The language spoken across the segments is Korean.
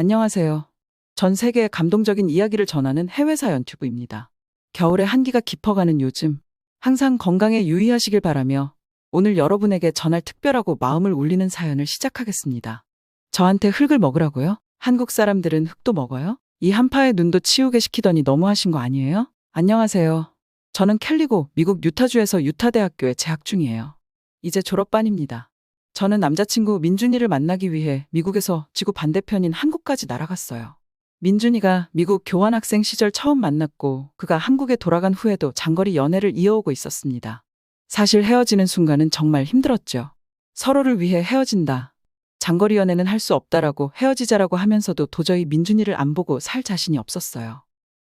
안녕하세요. 전 세계의 감동적인 이야기를 전하는 해외사 연튜브입니다. 겨울에 한기가 깊어가는 요즘, 항상 건강에 유의하시길 바라며 오늘 여러분에게 전할 특별하고 마음을 울리는 사연을 시작하겠습니다. 저한테 흙을 먹으라고요? 한국 사람들은 흙도 먹어요? 이 한파에 눈도 치우게 시키더니 너무하신 거 아니에요? 안녕하세요. 저는 켈리고 미국 유타주에서 유타대학교에 재학 중이에요. 이제 졸업반입니다. 저는 남자친구 민준이를 만나기 위해 미국에서 지구 반대편인 한국까지 날아갔어요. 민준이가 미국 교환학생 시절 처음 만났고 그가 한국에 돌아간 후에도 장거리 연애를 이어오고 있었습니다. 사실 헤어지는 순간은 정말 힘들었죠. 서로를 위해 헤어진다. 장거리 연애는 할 수 없다라고 헤어지자라고 하면서도 도저히 민준이를 안 보고 살 자신이 없었어요.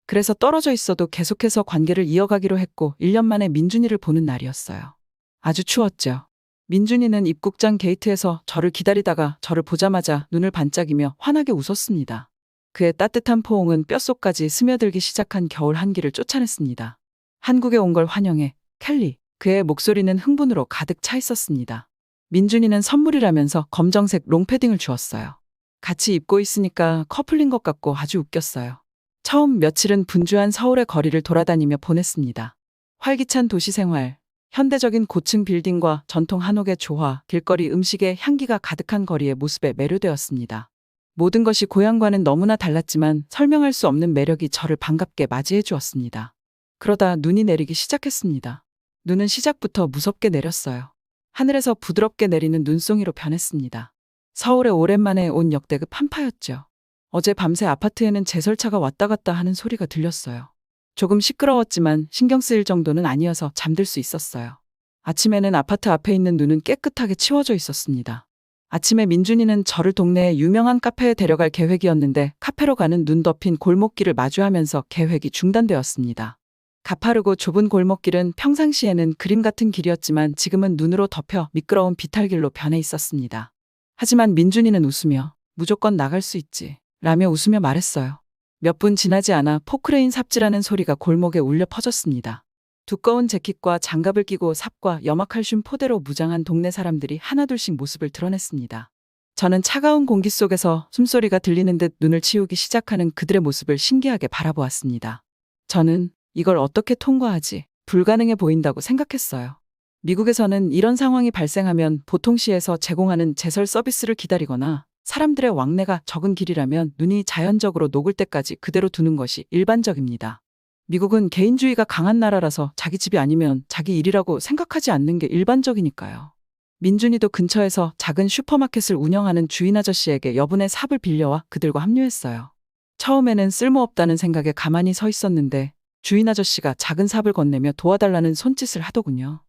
그래서 떨어져 있어도 계속해서 관계를 이어가기로 했고 1년 만에 민준이를 보는 날이었어요. 아주 추웠죠. 민준이는 입국장 게이트에서 저를 기다리다가 저를 보자마자 눈을 반짝이며 환하게 웃었습니다. 그의 따뜻한 포옹은 뼛속까지 스며들기 시작한 겨울 한기를 쫓아냈습니다. 한국에 온 걸 환영해, 켈리. 그의 목소리는 흥분으로 가득 차 있었습니다. 민준이는 선물이라면서 검정색 롱패딩을 주었어요. 같이 입고 있으니까 커플인 것 같고 아주 웃겼어요. 처음 며칠은 분주한 서울의 거리를 돌아다니며 보냈습니다. 활기찬 도시 생활, 현대적인 고층 빌딩과 전통 한옥의 조화, 길거리 음식의 향기가 가득한 거리의 모습에 매료되었습니다. 모든 것이 고향과는 너무나 달랐지만 설명할 수 없는 매력이 저를 반갑게 맞이해 주었습니다. 그러다 눈이 내리기 시작했습니다. 눈은 시작부터 무섭게 내렸어요. 하늘에서 부드럽게 내리는 눈송이로 변했습니다. 서울에 오랜만에 온 역대급 한파였죠. 어제 밤새 아파트에는 제설차가 왔다 갔다 하는 소리가 들렸어요. 조금 시끄러웠지만 신경 쓰일 정도는 아니어서 잠들 수 있었어요. 아침에는 아파트 앞에 있는 눈은 깨끗하게 치워져 있었습니다. 아침에 민준이는 저를 동네의 유명한 카페에 데려갈 계획이었는데 카페로 가는 눈 덮인 골목길을 마주하면서 계획이 중단되었습니다. 가파르고 좁은 골목길은 평상시에는 그림 같은 길이었지만 지금은 눈으로 덮여 미끄러운 비탈길로 변해 있었습니다. 하지만 민준이는 웃으며 무조건 나갈 수 있지 라며 웃으며 말했어요. 몇 분 지나지 않아 포크레인 삽질하는 소리가 골목에 울려 퍼졌습니다. 두꺼운 재킷과 장갑을 끼고 삽과 염화칼슘 포대로 무장한 동네 사람들이 하나둘씩 모습을 드러냈습니다. 저는 차가운 공기 속에서 숨소리가 들리는 듯 눈을 치우기 시작하는 그들의 모습을 신기하게 바라보았습니다. 저는 이걸 어떻게 통과하지? 불가능해 보인다고 생각했어요. 미국에서는 이런 상황이 발생하면 보통 시에서 제공하는 제설 서비스를 기다리거나 사람들의 왕래가 적은 길이라면 눈이 자연적으로 녹을 때까지 그대로 두는 것이 일반적입니다. 미국은 개인주의가 강한 나라라서 자기 집이 아니면 자기 일이라고 생각하지 않는 게 일반적이니까요. 민준이도 근처에서 작은 슈퍼마켓을 운영하는 주인 아저씨에게 여분의 삽을 빌려와 그들과 합류했어요. 처음에는 쓸모없다는 생각에 가만히 서 있었는데 주인 아저씨가 작은 삽을 건네며 도와달라는 손짓을 하더군요.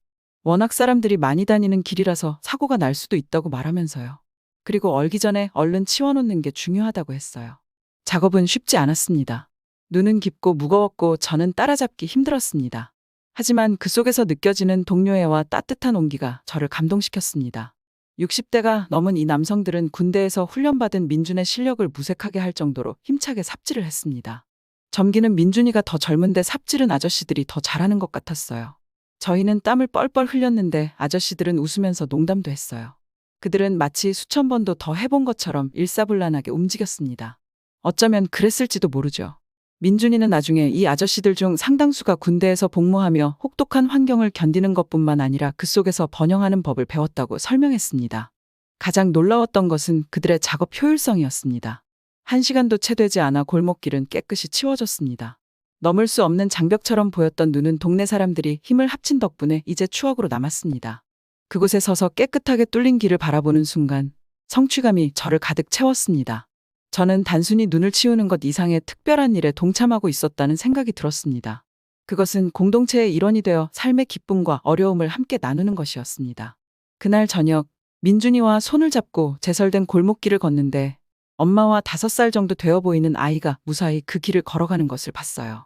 워낙 사람들이 많이 다니는 길이라서 사고가 날 수도 있다고 말하면서요. 그리고 얼기 전에 얼른 치워놓는 게 중요하다고 했어요. 작업은 쉽지 않았습니다. 눈은 깊고 무거웠고 저는 따라잡기 힘들었습니다. 하지만 그 속에서 느껴지는 동료애와 따뜻한 온기가 저를 감동시켰습니다. 60대가 넘은 이 남성들은 군대에서 훈련받은 민준의 실력을 무색하게 할 정도로 힘차게 삽질을 했습니다. 젊기는 민준이가 더 젊은데 삽질은 아저씨들이 더 잘하는 것 같았어요. 저희는 땀을 뻘뻘 흘렸는데 아저씨들은 웃으면서 농담도 했어요. 그들은 마치 수천 번도 더 해본 것처럼 일사불란하게 움직였습니다. 어쩌면 그랬을지도 모르죠. 민준이는 나중에 이 아저씨들 중 상당수가 군대에서 복무하며 혹독한 환경을 견디는 것뿐만 아니라 그 속에서 번영하는 법을 배웠다고 설명했습니다. 가장 놀라웠던 것은 그들의 작업 효율성이었습니다. 1시간도 채 되지 않아 골목길은 깨끗이 치워졌습니다. 넘을 수 없는 장벽처럼 보였던 눈은 동네 사람들이 힘을 합친 덕분에 이제 추억으로 남았습니다. 그곳에 서서 깨끗하게 뚫린 길을 바라보는 순간 성취감이 저를 가득 채웠습니다. 저는 단순히 눈을 치우는 것 이상의 특별한 일에 동참하고 있었다는 생각이 들었습니다. 그것은 공동체의 일원이 되어 삶의 기쁨과 어려움을 함께 나누는 것이었습니다. 그날 저녁 민준이와 손을 잡고 제설된 골목길을 걷는데 엄마와 5살 정도 되어 보이는 아이가 무사히 그 길을 걸어가는 것을 봤어요.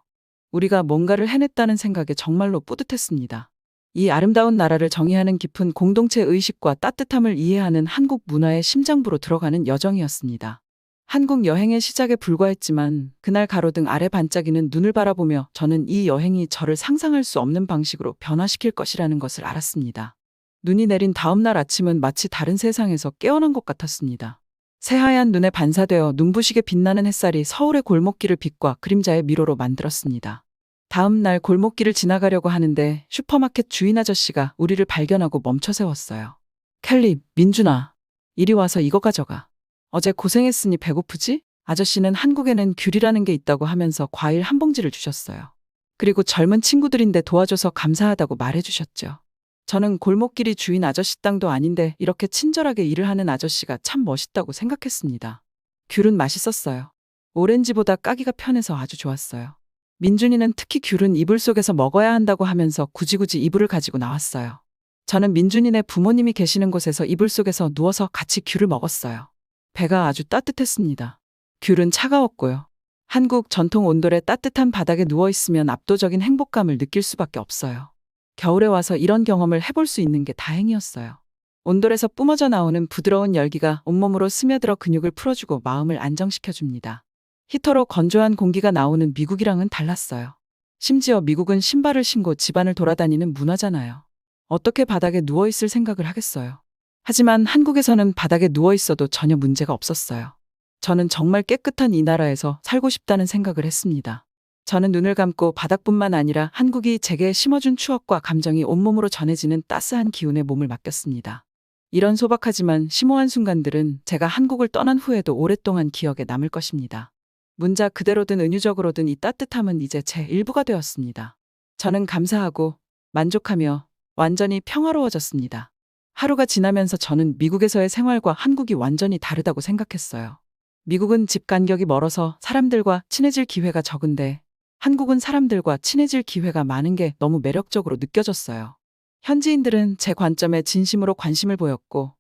우리가 뭔가를 해냈다는 생각에 정말로 뿌듯했습니다. 이 아름다운 나라를 정의하는 깊은 공동체 의식과 따뜻함을 이해하는 한국 문화의 심장부로 들어가는 여정이었습니다. 한국 여행의 시작에 불과했지만 그날 가로등 아래 반짝이는 눈을 바라보며 저는 이 여행이 저를 상상할 수 없는 방식으로 변화시킬 것이라는 것을 알았습니다. 눈이 내린 다음 날 아침은 마치 다른 세상에서 깨어난 것 같았습니다. 새하얀 눈에 반사되어 눈부시게 빛나는 햇살이 서울의 골목길을 빛과 그림자의 미로로 만들었습니다. 다음 날 골목길을 지나가려고 하는데 슈퍼마켓 주인 아저씨가 우리를 발견하고 멈춰 세웠어요. 켈리, 민준아, 이리 와서 이거 가져가. 어제 고생했으니 배고프지? 아저씨는 한국에는 귤이라는 게 있다고 하면서 과일 한 봉지를 주셨어요. 그리고 젊은 친구들인데 도와줘서 감사하다고 말해주셨죠. 저는 골목길이 주인 아저씨 땅도 아닌데 이렇게 친절하게 일을 하는 아저씨가 참 멋있다고 생각했습니다. 귤은 맛있었어요. 오렌지보다 까기가 편해서 아주 좋았어요. 민준이는 특히 귤은 이불 속에서 먹어야 한다고 하면서 굳이 이불을 가지고 나왔어요. 저는 민준이네 부모님이 계시는 곳에서 이불 속에서 누워서 같이 귤을 먹었어요. 배가 아주 따뜻했습니다. 귤은 차가웠고요. 한국 전통 온돌의 따뜻한 바닥에 누워있으면 압도적인 행복감을 느낄 수밖에 없어요. 겨울에 와서 이런 경험을 해볼 수 있는 게 다행이었어요. 온돌에서 뿜어져 나오는 부드러운 열기가 온몸으로 스며들어 근육을 풀어주고 마음을 안정시켜줍니다. 히터로 건조한 공기가 나오는 미국이랑은 달랐어요. 심지어 미국은 신발을 신고 집안을 돌아다니는 문화잖아요. 어떻게 바닥에 누워있을 생각을 하겠어요. 하지만 한국에서는 바닥에 누워있어도 전혀 문제가 없었어요. 저는 정말 깨끗한 이 나라에서 살고 싶다는 생각을 했습니다. 저는 눈을 감고 바닥뿐만 아니라 한국이 제게 심어준 추억과 감정이 온몸으로 전해지는 따스한 기운에 몸을 맡겼습니다. 이런 소박하지만 심오한 순간들은 제가 한국을 떠난 후에도 오랫동안 기억에 남을 것입니다. 문자 그대로든 은유적으로든 이 따뜻함은 이제 제 일부가 되었습니다. 저는 감사하고 만족하며 완전히 평화로워졌습니다. 하루가 지나면서 저는 미국에서의 생활과 한국이 완전히 다르다고 생각했어요. 미국은 집 간격이 멀어서 사람들과 친해질 기회가 적은데 한국은 사람들과 친해질 기회가 많은 게 너무 매력적으로 느껴졌어요. 현지인들은 제 관점에 진심으로 관심을 보였고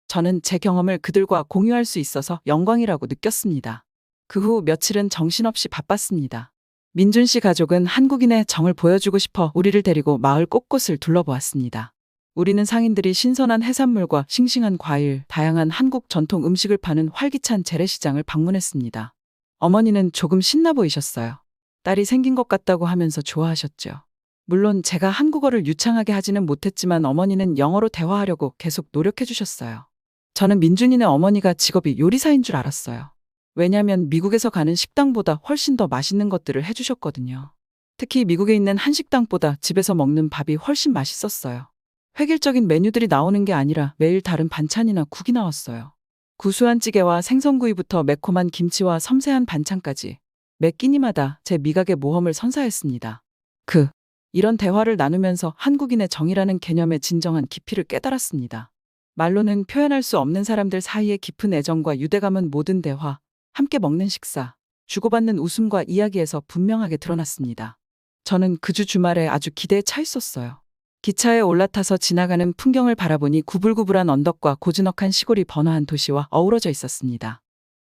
저는 제 경험을 그들과 공유할 수 있어서 영광이라고 느꼈습니다. 그 후 며칠은 정신없이 바빴습니다. 민준 씨 가족은 한국인의 정을 보여주고 싶어 우리를 데리고 마을 곳곳을 둘러보았습니다. 우리는 상인들이 신선한 해산물과 싱싱한 과일, 다양한 한국 전통 음식을 파는 활기찬 재래시장을 방문했습니다. 어머니는 조금 신나 보이셨어요. 딸이 생긴 것 같다고 하면서 좋아하셨죠. 물론 제가 한국어를 유창하게 하지는 못했지만 어머니는 영어로 대화하려고 계속 노력해 주셨어요. 저는 민준이네 어머니가 직업이 요리사인 줄 알았어요. 왜냐면 미국에서 가는 식당보다 훨씬 더 맛있는 것들을 해주셨거든요. 특히 미국에 있는 한식당보다 집에서 먹는 밥이 훨씬 맛있었어요. 획일적인 메뉴들이 나오는 게 아니라 매일 다른 반찬이나 국이 나왔어요. 구수한 찌개와 생선구이부터 매콤한 김치와 섬세한 반찬까지 매 끼니마다 제 미각의 모험을 선사했습니다. 이런 대화를 나누면서 한국인의 정이라는 개념의 진정한 깊이를 깨달았습니다. 말로는 표현할 수 없는 사람들 사이의 깊은 애정과 유대감은 모든 대화, 함께 먹는 식사, 주고받는 웃음과 이야기에서 분명하게 드러났습니다. 저는 그 주 주말에 아주 기대에 차 있었어요. 기차에 올라타서 지나가는 풍경을 바라보니 구불구불한 언덕과 고즈넉한 시골이 번화한 도시와 어우러져 있었습니다.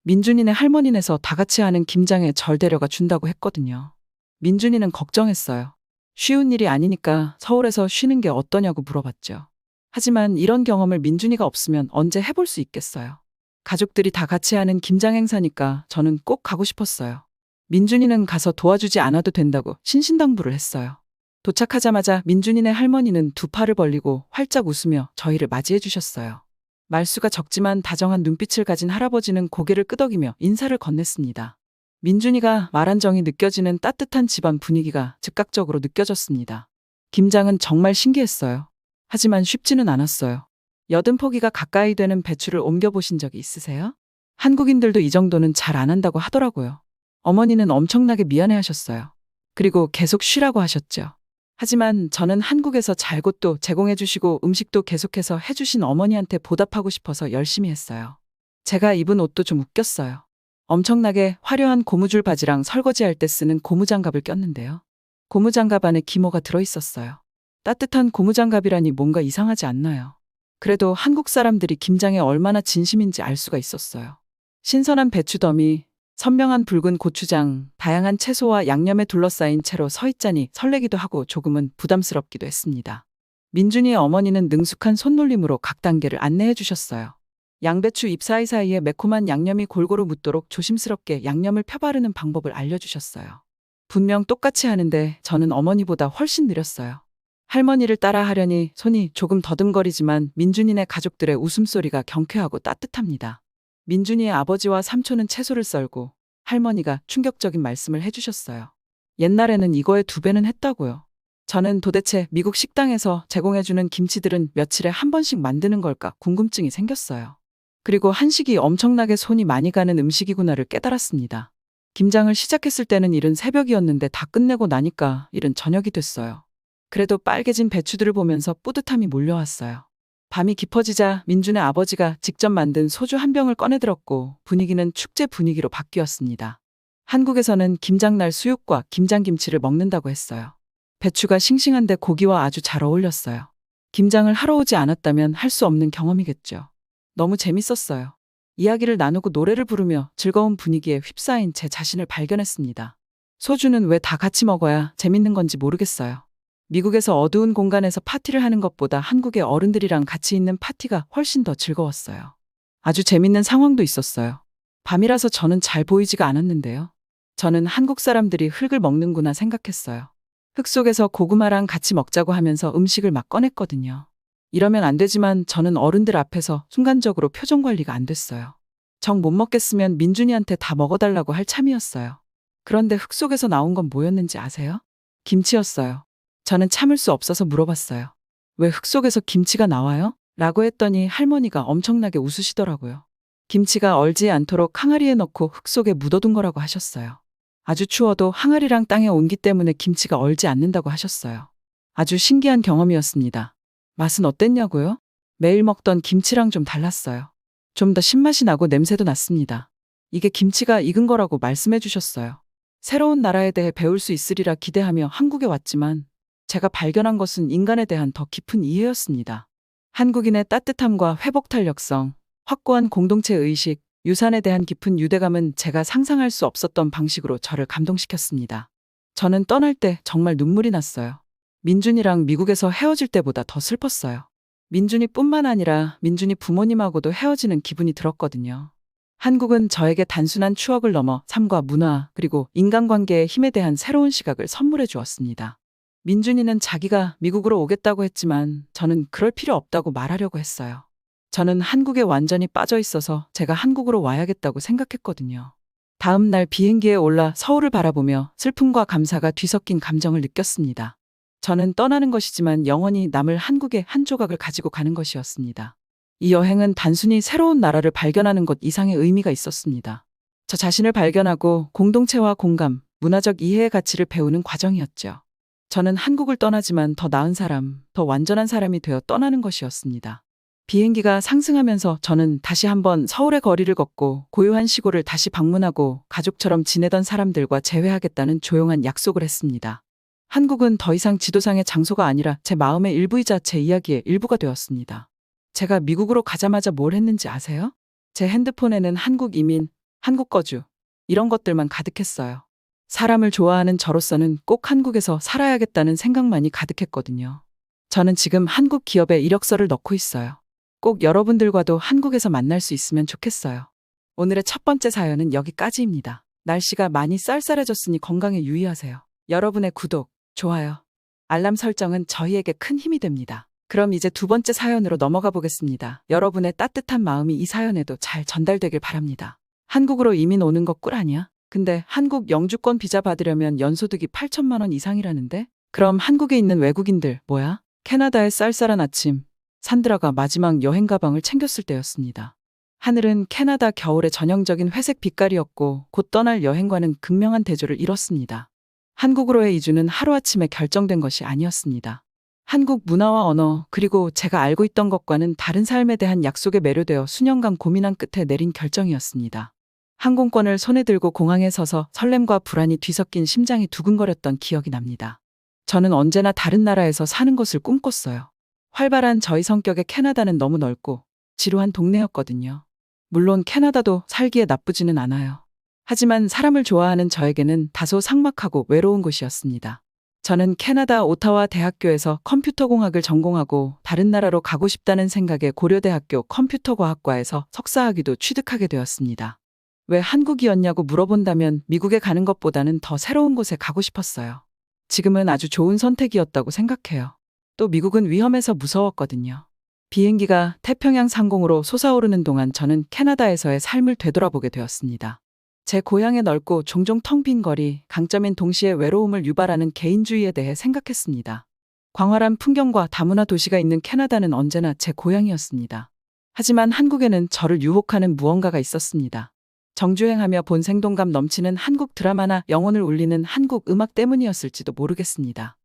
민준이네 할머니네서 다 같이 하는 김장에 절 데려가 준다고 했거든요. 민준이는 걱정했어요. 쉬운 일이 아니니까 서울에서 쉬는 게 어떠냐고 물어봤죠. 하지만 이런 경험을 민준이가 없으면 언제 해볼 수 있겠어요. 가족들이 다 같이 하는 김장 행사니까 저는 꼭 가고 싶었어요. 민준이는 가서 도와주지 않아도 된다고 신신당부를 했어요. 도착하자마자 민준이네 할머니는 두 팔을 벌리고 활짝 웃으며 저희를 맞이해 주셨어요. 말수가 적지만 다정한 눈빛을 가진 할아버지는 고개를 끄덕이며 인사를 건넸습니다. 민준이가 말한 정이 느껴지는 따뜻한 집안 분위기가 즉각적으로 느껴졌습니다. 김장은 정말 신기했어요. 하지만 쉽지는 않았어요. 80포기가 가까이 되는 배추를 옮겨보신 적이 있으세요? 한국인들도 이 정도는 잘 안 한다고 하더라고요. 어머니는 엄청나게 미안해하셨어요. 그리고 계속 쉬라고 하셨죠. 하지만 저는 한국에서 잘것도 제공해주시고 음식도 계속해서 해주신 어머니한테 보답하고 싶어서 열심히 했어요. 제가 입은 옷도 좀 웃겼어요. 엄청나게 화려한 고무줄 바지랑 설거지할 때 쓰는 고무장갑을 꼈는데요. 고무장갑 안에 기모가 들어있었어요. 따뜻한 고무장갑이라니 뭔가 이상하지 않나요? 그래도 한국 사람들이 김장에 얼마나 진심인지 알 수가 있었어요. 신선한 배추더미, 선명한 붉은 고추장, 다양한 채소와 양념에 둘러싸인 채로 서 있자니 설레기도 하고 조금은 부담스럽기도 했습니다. 민준이의 어머니는 능숙한 손놀림으로 각 단계를 안내해 주셨어요. 양배추 잎 사이사이에 매콤한 양념이 골고루 묻도록 조심스럽게 양념을 펴바르는 방법을 알려주셨어요. 분명 똑같이 하는데 저는 어머니보다 훨씬 느렸어요. 할머니를 따라 하려니 손이 조금 더듬거리지만 민준이네 가족들의 웃음소리가 경쾌하고 따뜻합니다. 민준이의 아버지와 삼촌은 채소를 썰고 할머니가 충격적인 말씀을 해주셨어요. 옛날에는 이거의 2배는 했다고요. 저는 도대체 미국 식당에서 제공해주는 김치들은 며칠에 한 번씩 만드는 걸까 궁금증이 생겼어요. 그리고 한식이 엄청나게 손이 많이 가는 음식이구나를 깨달았습니다. 김장을 시작했을 때는 이른 새벽이었는데 다 끝내고 나니까 이른 저녁이 됐어요. 그래도 빨개진 배추들을 보면서 뿌듯함이 몰려왔어요. 밤이 깊어지자 민준의 아버지가 직접 만든 소주 한 병을 꺼내들었고 분위기는 축제 분위기로 바뀌었습니다. 한국에서는 김장날 수육과 김장김치를 먹는다고 했어요. 배추가 싱싱한데 고기와 아주 잘 어울렸어요. 김장을 하러 오지 않았다면 할 수 없는 경험이겠죠. 너무 재밌었어요. 이야기를 나누고 노래를 부르며 즐거운 분위기에 휩싸인 제 자신을 발견했습니다. 소주는 왜 다 같이 먹어야 재밌는 건지 모르겠어요. 미국에서 어두운 공간에서 파티를 하는 것보다 한국의 어른들이랑 같이 있는 파티가 훨씬 더 즐거웠어요. 아주 재밌는 상황도 있었어요. 밤이라서 저는 잘 보이지가 않았는데요. 저는 한국 사람들이 흙을 먹는구나 생각했어요. 흙 속에서 고구마랑 같이 먹자고 하면서 음식을 막 꺼냈거든요. 이러면 안 되지만 저는 어른들 앞에서 순간적으로 표정 관리가 안 됐어요. 정 못 먹겠으면 민준이한테 다 먹어달라고 할 참이었어요. 그런데 흙 속에서 나온 건 뭐였는지 아세요? 김치였어요. 저는 참을 수 없어서 물어봤어요. 왜 흙 속에서 김치가 나와요? 라고 했더니 할머니가 엄청나게 웃으시더라고요. 김치가 얼지 않도록 항아리에 넣고 흙 속에 묻어둔 거라고 하셨어요. 아주 추워도 항아리랑 땅의 온기 때문에 김치가 얼지 않는다고 하셨어요. 아주 신기한 경험이었습니다. 맛은 어땠냐고요? 매일 먹던 김치랑 좀 달랐어요. 좀 더 신맛이 나고 냄새도 났습니다. 이게 김치가 익은 거라고 말씀해 주셨어요. 새로운 나라에 대해 배울 수 있으리라 기대하며 한국에 왔지만 제가 발견한 것은 인간에 대한 더 깊은 이해였습니다. 한국인의 따뜻함과 회복 탄력성, 확고한 공동체 의식, 유산에 대한 깊은 유대감은 제가 상상할 수 없었던 방식으로 저를 감동시켰습니다. 저는 떠날 때 정말 눈물이 났어요. 민준이랑 미국에서 헤어질 때보다 더 슬펐어요. 민준이뿐만 아니라 민준이 부모님하고도 헤어지는 기분이 들었거든요. 한국은 저에게 단순한 추억을 넘어 삶과 문화 그리고 인간관계의 힘에 대한 새로운 시각을 선물해 주었습니다. 민준이는 자기가 미국으로 오겠다고 했지만 저는 그럴 필요 없다고 말하려고 했어요. 저는 한국에 완전히 빠져 있어서 제가 한국으로 와야겠다고 생각했거든요. 다음 날 비행기에 올라 서울을 바라보며 슬픔과 감사가 뒤섞인 감정을 느꼈습니다. 저는 떠나는 것이지만 영원히 남을 한국의 한 조각을 가지고 가는 것이었습니다. 이 여행은 단순히 새로운 나라를 발견하는 것 이상의 의미가 있었습니다. 저 자신을 발견하고 공동체와 공감, 문화적 이해의 가치를 배우는 과정이었죠. 저는 한국을 떠나지만 더 나은 사람, 더 완전한 사람이 되어 떠나는 것이었습니다. 비행기가 상승하면서 저는 다시 한번 서울의 거리를 걷고 고요한 시골을 다시 방문하고 가족처럼 지내던 사람들과 재회하겠다는 조용한 약속을 했습니다. 한국은 더 이상 지도상의 장소가 아니라 제 마음의 일부이자 제 이야기의 일부가 되었습니다. 제가 미국으로 가자마자 뭘 했는지 아세요? 제 핸드폰에는 한국 이민, 한국 거주, 이런 것들만 가득했어요. 사람을 좋아하는 저로서는 꼭 한국에서 살아야겠다는 생각만이 가득했거든요. 저는 지금 한국 기업에 이력서를 넣고 있어요. 꼭 여러분들과도 한국에서 만날 수 있으면 좋겠어요. 오늘의 첫 번째 사연은 여기까지입니다. 날씨가 많이 쌀쌀해졌으니 건강에 유의하세요. 여러분의 구독, 좋아요, 알람 설정은 저희에게 큰 힘이 됩니다. 그럼 이제 두 번째 사연으로 넘어가 보겠습니다. 여러분의 따뜻한 마음이 이 사연에도 잘 전달되길 바랍니다. 한국으로 이민 오는 거 꿀 아니야? 근데 한국 영주권 비자 받으려면 연소득이 8천만 원 이상이라는데? 그럼 한국에 있는 외국인들 뭐야? 캐나다의 쌀쌀한 아침, 산드라가 마지막 여행 가방을 챙겼을 때였습니다. 하늘은 캐나다 겨울의 전형적인 회색 빛깔이었고 곧 떠날 여행과는 극명한 대조를 이뤘습니다. 한국으로의 이주는 하루아침에 결정된 것이 아니었습니다. 한국 문화와 언어 그리고 제가 알고 있던 것과는 다른 삶에 대한 약속에 매료되어 수년간 고민한 끝에 내린 결정이었습니다. 항공권을 손에 들고 공항에 서서 설렘과 불안이 뒤섞인 심장이 두근거렸던 기억이 납니다. 저는 언제나 다른 나라에서 사는 것을 꿈꿨어요. 활발한 저희 성격의 캐나다는 너무 넓고 지루한 동네였거든요. 물론 캐나다도 살기에 나쁘지는 않아요. 하지만 사람을 좋아하는 저에게는 다소 삭막하고 외로운 곳이었습니다. 저는 캐나다 오타와 대학교에서 컴퓨터공학을 전공하고 다른 나라로 가고 싶다는 생각에 고려대학교 컴퓨터과학과에서 석사학위도 취득하게 되었습니다. 왜 한국이었냐고 물어본다면 미국에 가는 것보다는 더 새로운 곳에 가고 싶었어요. 지금은 아주 좋은 선택이었다고 생각해요. 또 미국은 위험해서 무서웠거든요. 비행기가 태평양 상공으로 솟아오르는 동안 저는 캐나다에서의 삶을 되돌아보게 되었습니다. 제 고향의 넓고 종종 텅 빈 거리, 강점인 동시에 외로움을 유발하는 개인주의에 대해 생각했습니다. 광활한 풍경과 다문화 도시가 있는 캐나다는 언제나 제 고향이었습니다. 하지만 한국에는 저를 유혹하는 무언가가 있었습니다. 정주행하며 본 생동감 넘치는 한국 드라마나 영혼을 울리는 한국 음악 때문이었을지도 모르겠습니다.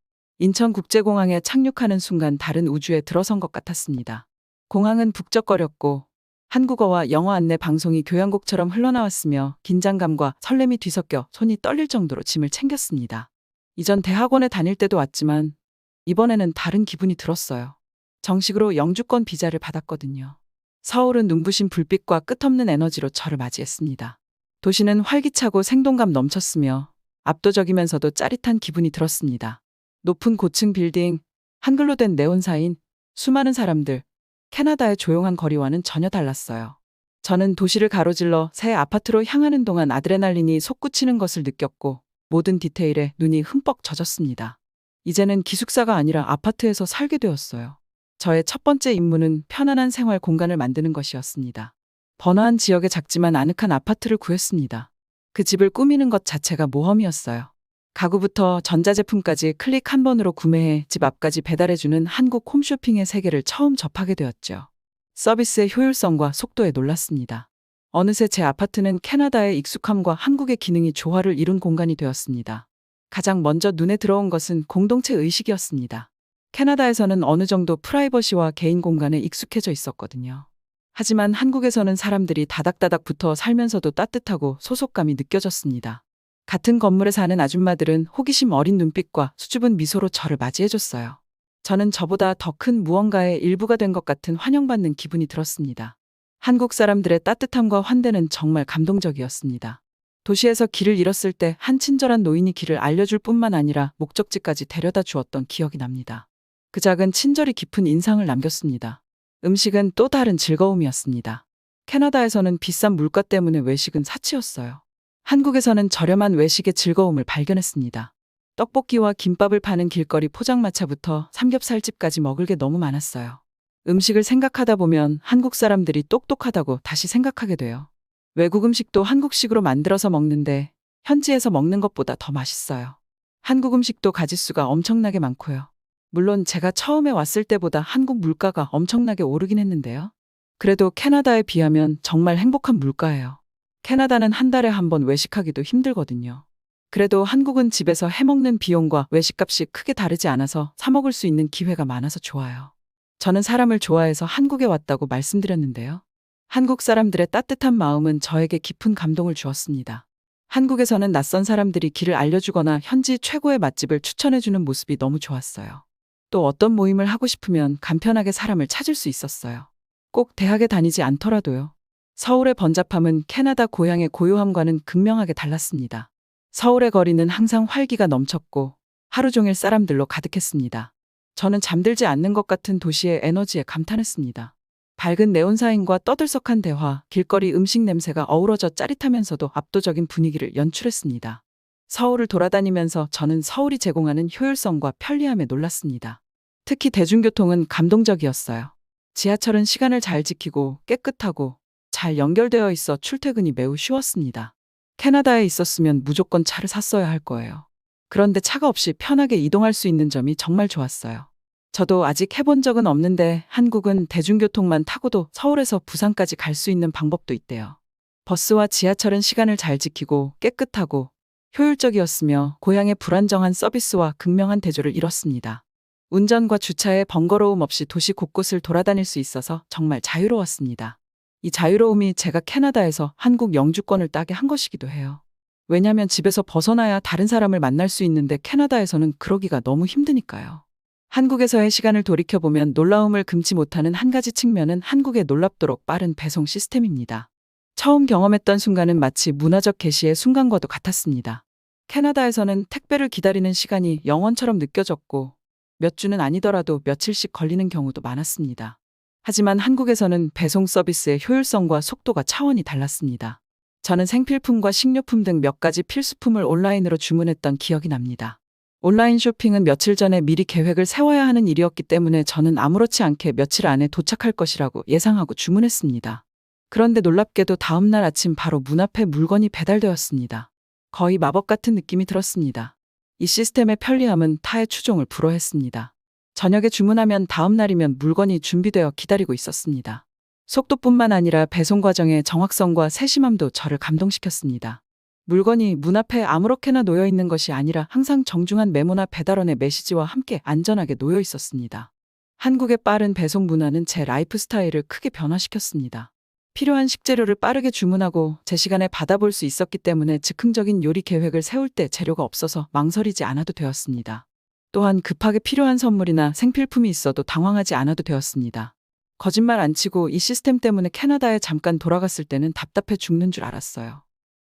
인천국제공항에 착륙하는 순간 다른 우주에 들어선 것 같았습니다. 공항은 북적거렸고 한국어와 영어 안내 방송이 교향곡처럼 흘러나왔으며 긴장감과 설렘이 뒤섞여 손이 떨릴 정도로 짐을 챙겼습니다. 이전 대학원에 다닐 때도 왔지만 이번에는 다른 기분이 들었어요. 정식으로 영주권 비자를 받았거든요. 서울은 눈부신 불빛과 끝없는 에너지로 저를 맞이했습니다. 도시는 활기차고 생동감 넘쳤으며 압도적이면서도 짜릿한 기분이 들었습니다. 높은 고층 빌딩, 한글로 된 네온사인, 수많은 사람들, 캐나다의 조용한 거리와는 전혀 달랐어요. 저는 도시를 가로질러 새 아파트로 향하는 동안 아드레날린이 솟구치는 것을 느꼈고 모든 디테일에 눈이 흠뻑 젖었습니다. 이제는 기숙사가 아니라 아파트에서 살게 되었어요. 저의 첫 번째 임무는 편안한 생활 공간을 만드는 것이었습니다. 번화한 지역의 작지만 아늑한 아파트를 구했습니다. 그 집을 꾸미는 것 자체가 모험이었어요. 가구부터 전자제품까지 클릭 한 번으로 구매해 집 앞까지 배달해주는 한국 홈쇼핑의 세계를 처음 접하게 되었죠. 서비스의 효율성과 속도에 놀랐습니다. 어느새 제 아파트는 캐나다의 익숙함과 한국의 기능이 조화를 이룬 공간이 되었습니다. 가장 먼저 눈에 들어온 것은 공동체 의식이었습니다. 캐나다에서는 어느 정도 프라이버시와 개인 공간에 익숙해져 있었거든요. 하지만 한국에서는 사람들이 다닥다닥 붙어 살면서도 따뜻하고 소속감이 느껴졌습니다. 같은 건물에 사는 아줌마들은 호기심 어린 눈빛과 수줍은 미소로 저를 맞이해줬어요. 저는 저보다 더 큰 무언가의 일부가 된 것 같은 환영받는 기분이 들었습니다. 한국 사람들의 따뜻함과 환대는 정말 감동적이었습니다. 도시에서 길을 잃었을 때 한 친절한 노인이 길을 알려줄 뿐만 아니라 목적지까지 데려다 주었던 기억이 납니다. 그 작은 친절이 깊은 인상을 남겼습니다. 음식은 또 다른 즐거움이었습니다. 캐나다에서는 비싼 물가 때문에 외식은 사치였어요. 한국에서는 저렴한 외식의 즐거움을 발견했습니다. 떡볶이와 김밥을 파는 길거리 포장마차부터 삼겹살집까지 먹을 게 너무 많았어요. 음식을 생각하다 보면 한국 사람들이 똑똑하다고 다시 생각하게 돼요. 외국 음식도 한국식으로 만들어서 먹는데 현지에서 먹는 것보다 더 맛있어요. 한국 음식도 가짓수가 엄청나게 많고요. 물론 제가 처음에 왔을 때보다 한국 물가가 엄청나게 오르긴 했는데요. 그래도 캐나다에 비하면 정말 행복한 물가예요. 캐나다는 한 달에 한 번 외식하기도 힘들거든요. 그래도 한국은 집에서 해먹는 비용과 외식값이 크게 다르지 않아서 사 먹을 수 있는 기회가 많아서 좋아요. 저는 사람을 좋아해서 한국에 왔다고 말씀드렸는데요. 한국 사람들의 따뜻한 마음은 저에게 깊은 감동을 주었습니다. 한국에서는 낯선 사람들이 길을 알려주거나 현지 최고의 맛집을 추천해주는 모습이 너무 좋았어요. 또 어떤 모임을 하고 싶으면 간편하게 사람을 찾을 수 있었어요. 꼭 대학에 다니지 않더라도요. 서울의 번잡함은 캐나다 고향의 고요함과는 극명하게 달랐습니다. 서울의 거리는 항상 활기가 넘쳤고 하루 종일 사람들로 가득했습니다. 저는 잠들지 않는 것 같은 도시의 에너지에 감탄했습니다. 밝은 네온사인과 떠들썩한 대화, 길거리 음식 냄새가 어우러져 짜릿하면서도 압도적인 분위기를 연출했습니다. 서울을 돌아다니면서 저는 서울이 제공하는 효율성과 편리함에 놀랐습니다. 특히 대중교통은 감동적이었어요. 지하철은 시간을 잘 지키고 깨끗하고 잘 연결되어 있어 출퇴근이 매우 쉬웠습니다. 캐나다에 있었으면 무조건 차를 샀어야 할 거예요. 그런데 차가 없이 편하게 이동할 수 있는 점이 정말 좋았어요. 저도 아직 해본 적은 없는데 한국은 대중교통만 타고도 서울에서 부산까지 갈 수 있는 방법도 있대요. 버스와 지하철은 시간을 잘 지키고 깨끗하고 효율적이었으며 고향의 불안정한 서비스와 극명한 대조를 이뤘습니다. 운전과 주차에 번거로움 없이 도시 곳곳을 돌아다닐 수 있어서 정말 자유로웠습니다. 이 자유로움이 제가 캐나다에서 한국 영주권을 따게 한 것이기도 해요. 왜냐면 집에서 벗어나야 다른 사람을 만날 수 있는데 캐나다에서는 그러기가 너무 힘드니까요. 한국에서의 시간을 돌이켜보면 놀라움을 금치 못하는 한 가지 측면은 한국의 놀랍도록 빠른 배송 시스템입니다. 처음 경험했던 순간은 마치 문화적 계시의 순간과도 같았습니다. 캐나다에서는 택배를 기다리는 시간이 영원처럼 느껴졌고 몇 주는 아니더라도 며칠씩 걸리는 경우도 많았습니다. 하지만 한국에서는 배송 서비스의 효율성과 속도가 차원이 달랐습니다. 저는 생필품과 식료품 등 몇 가지 필수품을 온라인으로 주문했던 기억이 납니다. 온라인 쇼핑은 며칠 전에 미리 계획을 세워야 하는 일이었기 때문에 저는 아무렇지 않게 며칠 안에 도착할 것이라고 예상하고 주문했습니다. 그런데 놀랍게도 다음날 아침 바로 문 앞에 물건이 배달되었습니다. 거의 마법 같은 느낌이 들었습니다. 이 시스템의 편리함은 타의 추종을 불허했습니다. 저녁에 주문하면 다음 날이면 물건이 준비되어 기다리고 있었습니다. 속도뿐만 아니라 배송 과정의 정확성과 세심함도 저를 감동시켰습니다. 물건이 문 앞에 아무렇게나 놓여 있는 것이 아니라 항상 정중한 메모나 배달원의 메시지와 함께 안전하게 놓여 있었습니다. 한국의 빠른 배송 문화는 제 라이프 스타일을 크게 변화시켰습니다. 필요한 식재료를 빠르게 주문하고 제 시간에 받아볼 수 있었기 때문에 즉흥적인 요리 계획을 세울 때 재료가 없어서 망설이지 않아도 되었습니다. 또한 급하게 필요한 선물이나 생필품이 있어도 당황하지 않아도 되었습니다. 거짓말 안 치고 이 시스템 때문에 캐나다에 잠깐 돌아갔을 때는 답답해 죽는 줄 알았어요.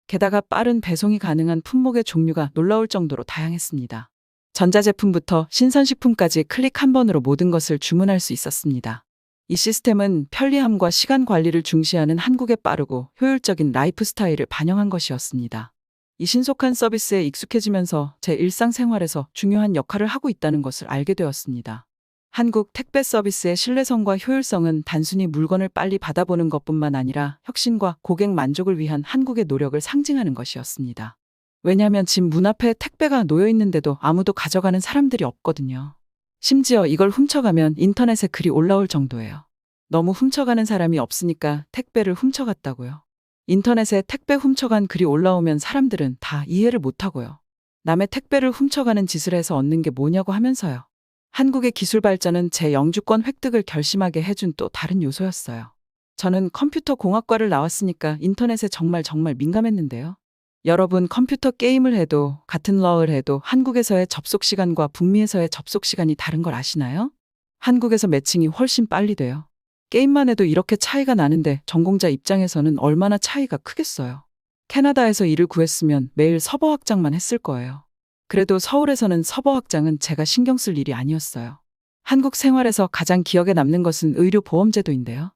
게다가 빠른 배송이 가능한 품목의 종류가 놀라울 정도로 다양했습니다. 전자제품부터 신선식품까지 클릭 한 번으로 모든 것을 주문할 수 있었습니다. 이 시스템은 편리함과 시간 관리를 중시하는 한국의 빠르고 효율적인 라이프 스타일을 반영한 것이었습니다. 이 신속한 서비스에 익숙해지면서 제 일상생활에서 중요한 역할을 하고 있다는 것을 알게 되었습니다. 한국 택배 서비스의 신뢰성과 효율성은 단순히 물건을 빨리 받아보는 것뿐만 아니라 혁신과 고객 만족을 위한 한국의 노력을 상징하는 것이었습니다. 왜냐하면 집 문 앞에 택배가 놓여 있는데도 아무도 가져가는 사람들이 없거든요. 심지어 이걸 훔쳐가면 인터넷에 글이 올라올 정도예요. 너무 훔쳐가는 사람이 없으니까 택배를 훔쳐갔다고요. 인터넷에 택배 훔쳐간 글이 올라오면 사람들은 다 이해를 못하고요. 남의 택배를 훔쳐가는 짓을 해서 얻는 게 뭐냐고 하면서요. 한국의 기술 발전은 제 영주권 획득을 결심하게 해준 또 다른 요소였어요. 저는 컴퓨터 공학과를 나왔으니까 인터넷에 정말 민감했는데요. 여러분 컴퓨터 게임을 해도 같은 러를 해도 한국에서의 접속 시간과 북미에서의 접속 시간이 다른 걸 아시나요? 한국에서 매칭이 훨씬 빨리 돼요. 게임만 해도 이렇게 차이가 나는데 전공자 입장에서는 얼마나 차이가 크겠어요. 캐나다에서 일을 구했으면 매일 서버 확장만 했을 거예요. 그래도 서울에서는 서버 확장은 제가 신경 쓸 일이 아니었어요. 한국 생활에서 가장 기억에 남는 것은 의료보험제도인데요.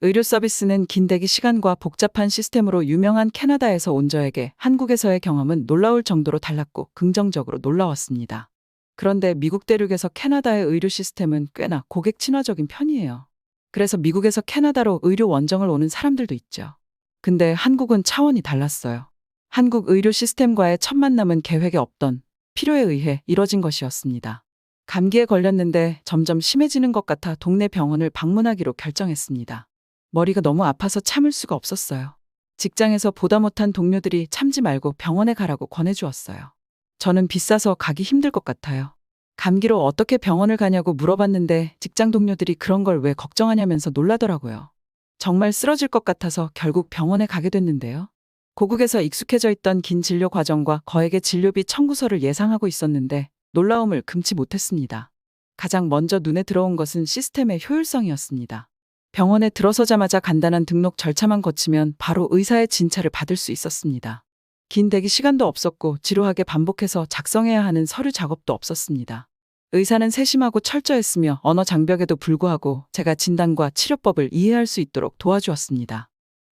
의료 서비스는 긴 대기 시간과 복잡한 시스템으로 유명한 캐나다에서 온 저에게 한국에서의 경험은 놀라울 정도로 달랐고 긍정적으로 놀라웠습니다. 그런데 미국 대륙에서 캐나다의 의료 시스템은 꽤나 고객 친화적인 편이에요. 그래서 미국에서 캐나다로 의료 원정을 오는 사람들도 있죠. 근데 한국은 차원이 달랐어요. 한국 의료 시스템과의 첫 만남은 계획에 없던 필요에 의해 이뤄진 것이었습니다. 감기에 걸렸는데 점점 심해지는 것 같아 동네 병원을 방문하기로 결정했습니다. 머리가 너무 아파서 참을 수가 없었어요. 직장에서 보다 못한 동료들이 참지 말고 병원에 가라고 권해주었어요. 저는 비싸서 가기 힘들 것 같아요. 감기로 어떻게 병원을 가냐고 물어봤는데 직장 동료들이 그런 걸 왜 걱정하냐면서 놀라더라고요. 정말 쓰러질 것 같아서 결국 병원에 가게 됐는데요. 고국에서 익숙해져 있던 긴 진료 과정과 거액의 진료비 청구서를 예상하고 있었는데 놀라움을 금치 못했습니다. 가장 먼저 눈에 들어온 것은 시스템의 효율성이었습니다. 병원에 들어서자마자 간단한 등록 절차만 거치면 바로 의사의 진찰을 받을 수 있었습니다. 긴 대기 시간도 없었고 지루하게 반복해서 작성해야 하는 서류 작업도 없었습니다. 의사는 세심하고 철저했으며 언어 장벽에도 불구하고 제가 진단과 치료법을 이해할 수 있도록 도와주었습니다.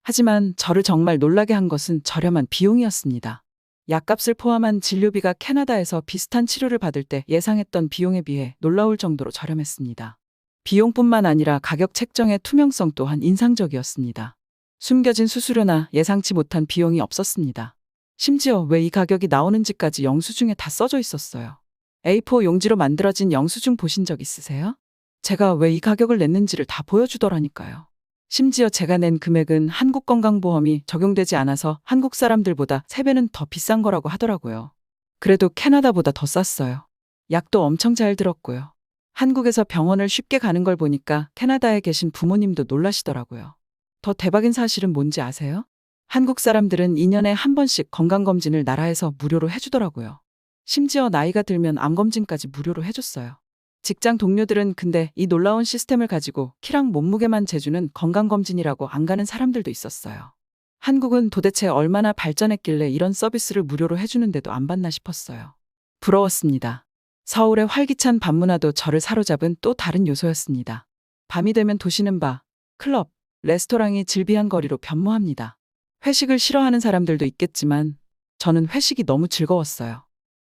하지만 저를 정말 놀라게 한 것은 저렴한 비용이었습니다. 약값을 포함한 진료비가 캐나다에서 비슷한 치료를 받을 때 예상했던 비용에 비해 놀라울 정도로 저렴했습니다. 비용뿐만 아니라 가격 책정의 투명성 또한 인상적이었습니다. 숨겨진 수수료나 예상치 못한 비용이 없었습니다. 심지어 왜 이 가격이 나오는지까지 영수증에 다 써져 있었어요. A4 용지로 만들어진 영수증 보신 적 있으세요? 제가 왜 이 가격을 냈는지를 다 보여주더라니까요. 심지어 제가 낸 금액은 한국 건강보험이 적용되지 않아서 한국 사람들보다 3배는 더 비싼 거라고 하더라고요. 그래도 캐나다보다 더 쌌어요. 약도 엄청 잘 들었고요. 한국에서 병원을 쉽게 가는 걸 보니까 캐나다에 계신 부모님도 놀라시더라고요. 더 대박인 사실은 뭔지 아세요? 한국 사람들은 2년에 한 번씩 건강검진을 나라에서 무료로 해주더라고요. 심지어 나이가 들면 암검진까지 무료로 해줬어요. 직장 동료들은 근데 이 놀라운 시스템을 가지고 키랑 몸무게만 재주는 건강검진이라고 안 가는 사람들도 있었어요. 한국은 도대체 얼마나 발전했길래 이런 서비스를 무료로 해주는데도 안 받나 싶었어요. 부러웠습니다. 서울의 활기찬 밤문화도 저를 사로잡은 또 다른 요소였습니다. 밤이 되면 도시는 바, 클럽, 레스토랑이 질비한 거리로 변모합니다. 회식을 싫어하는 사람들도 있겠지만 저는 회식이 너무 즐거웠어요.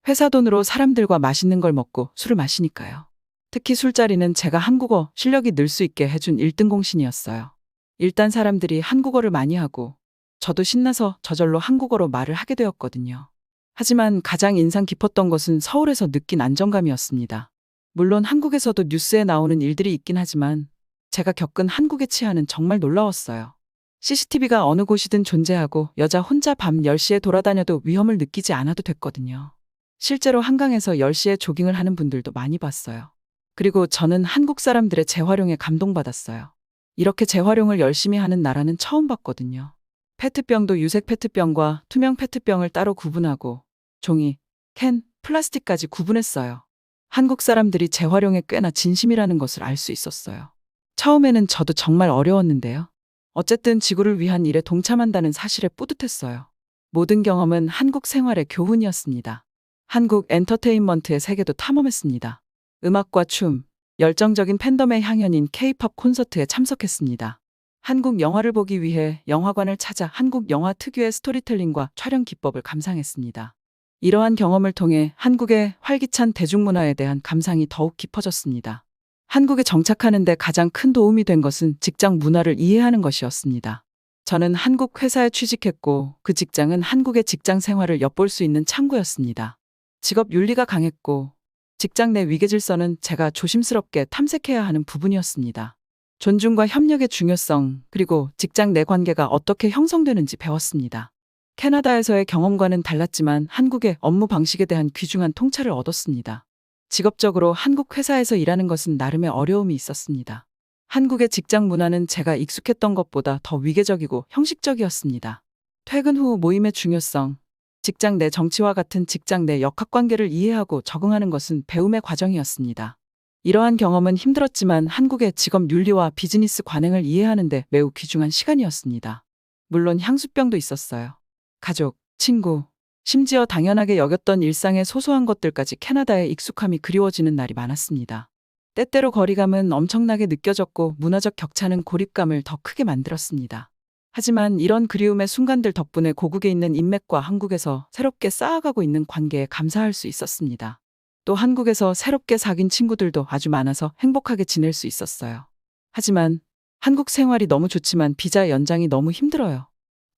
회사 돈으로 사람들과 맛있는 걸 먹고 술을 마시니까요. 특히 술자리는 제가 한국어 실력이 늘 수 있게 해준 1등 공신이었어요. 일단 사람들이 한국어를 많이 하고 저도 신나서 저절로 한국어로 말을 하게 되었거든요. 하지만 가장 인상 깊었던 것은 서울에서 느낀 안정감이었습니다. 물론 한국에서도 뉴스에 나오는 일들이 있긴 하지만 제가 겪은 한국의 치안은 정말 놀라웠어요. CCTV가 어느 곳이든 존재하고 여자 혼자 밤 10시에 돌아다녀도 위험을 느끼지 않아도 됐거든요. 실제로 한강에서 10시에 조깅을 하는 분들도 많이 봤어요. 그리고 저는 한국 사람들의 재활용에 감동받았어요. 이렇게 재활용을 열심히 하는 나라는 처음 봤거든요. 페트병도 유색 페트병과 투명 페트병을 따로 구분하고 종이, 캔, 플라스틱까지 구분했어요. 한국 사람들이 재활용에 꽤나 진심이라는 것을 알 수 있었어요. 처음에는 저도 정말 어려웠는데요. 어쨌든 지구를 위한 일에 동참한다는 사실에 뿌듯했어요. 모든 경험은 한국 생활의 교훈이었습니다. 한국 엔터테인먼트의 세계도 탐험했습니다. 음악과 춤, 열정적인 팬덤의 향연인 K-팝 콘서트에 참석했습니다. 한국 영화를 보기 위해 영화관을 찾아 한국 영화 특유의 스토리텔링과 촬영 기법을 감상했습니다. 이러한 경험을 통해 한국의 활기찬 대중문화에 대한 감상이 더욱 깊어졌습니다. 한국에 정착하는 데 가장 큰 도움이 된 것은 직장 문화를 이해하는 것이었습니다. 저는 한국 회사에 취직했고 그 직장은 한국의 직장 생활을 엿볼 수 있는 창구였습니다. 직업 윤리가 강했고 직장 내 위계 질서는 제가 조심스럽게 탐색해야 하는 부분이었습니다. 존중과 협력의 중요성, 그리고 직장 내 관계가 어떻게 형성되는지 배웠습니다. 캐나다에서의 경험과는 달랐지만 한국의 업무 방식에 대한 귀중한 통찰을 얻었습니다. 직업적으로 한국 회사에서 일하는 것은 나름의 어려움이 있었습니다. 한국의 직장 문화는 제가 익숙했던 것보다 더 위계적이고 형식적이었습니다. 퇴근 후 모임의 중요성, 직장 내 정치와 같은 직장 내 역학관계를 이해하고 적응하는 것은 배움의 과정이었습니다. 이러한 경험은 힘들었지만 한국의 직업 윤리와 비즈니스 관행을 이해하는 데 매우 귀중한 시간이었습니다. 물론 향수병도 있었어요. 가족, 친구, 심지어 당연하게 여겼던 일상의 소소한 것들까지 캐나다에 익숙함이 그리워지는 날이 많았습니다. 때때로 거리감은 엄청나게 느껴졌고 문화적 격차는 고립감을 더 크게 만들었습니다. 하지만 이런 그리움의 순간들 덕분에 고국에 있는 인맥과 한국에서 새롭게 쌓아가고 있는 관계에 감사할 수 있었습니다. 또 한국에서 새롭게 사귄 친구들도 아주 많아서 행복하게 지낼 수 있었어요. 하지만 한국 생활이 너무 좋지만 비자 연장이 너무 힘들어요.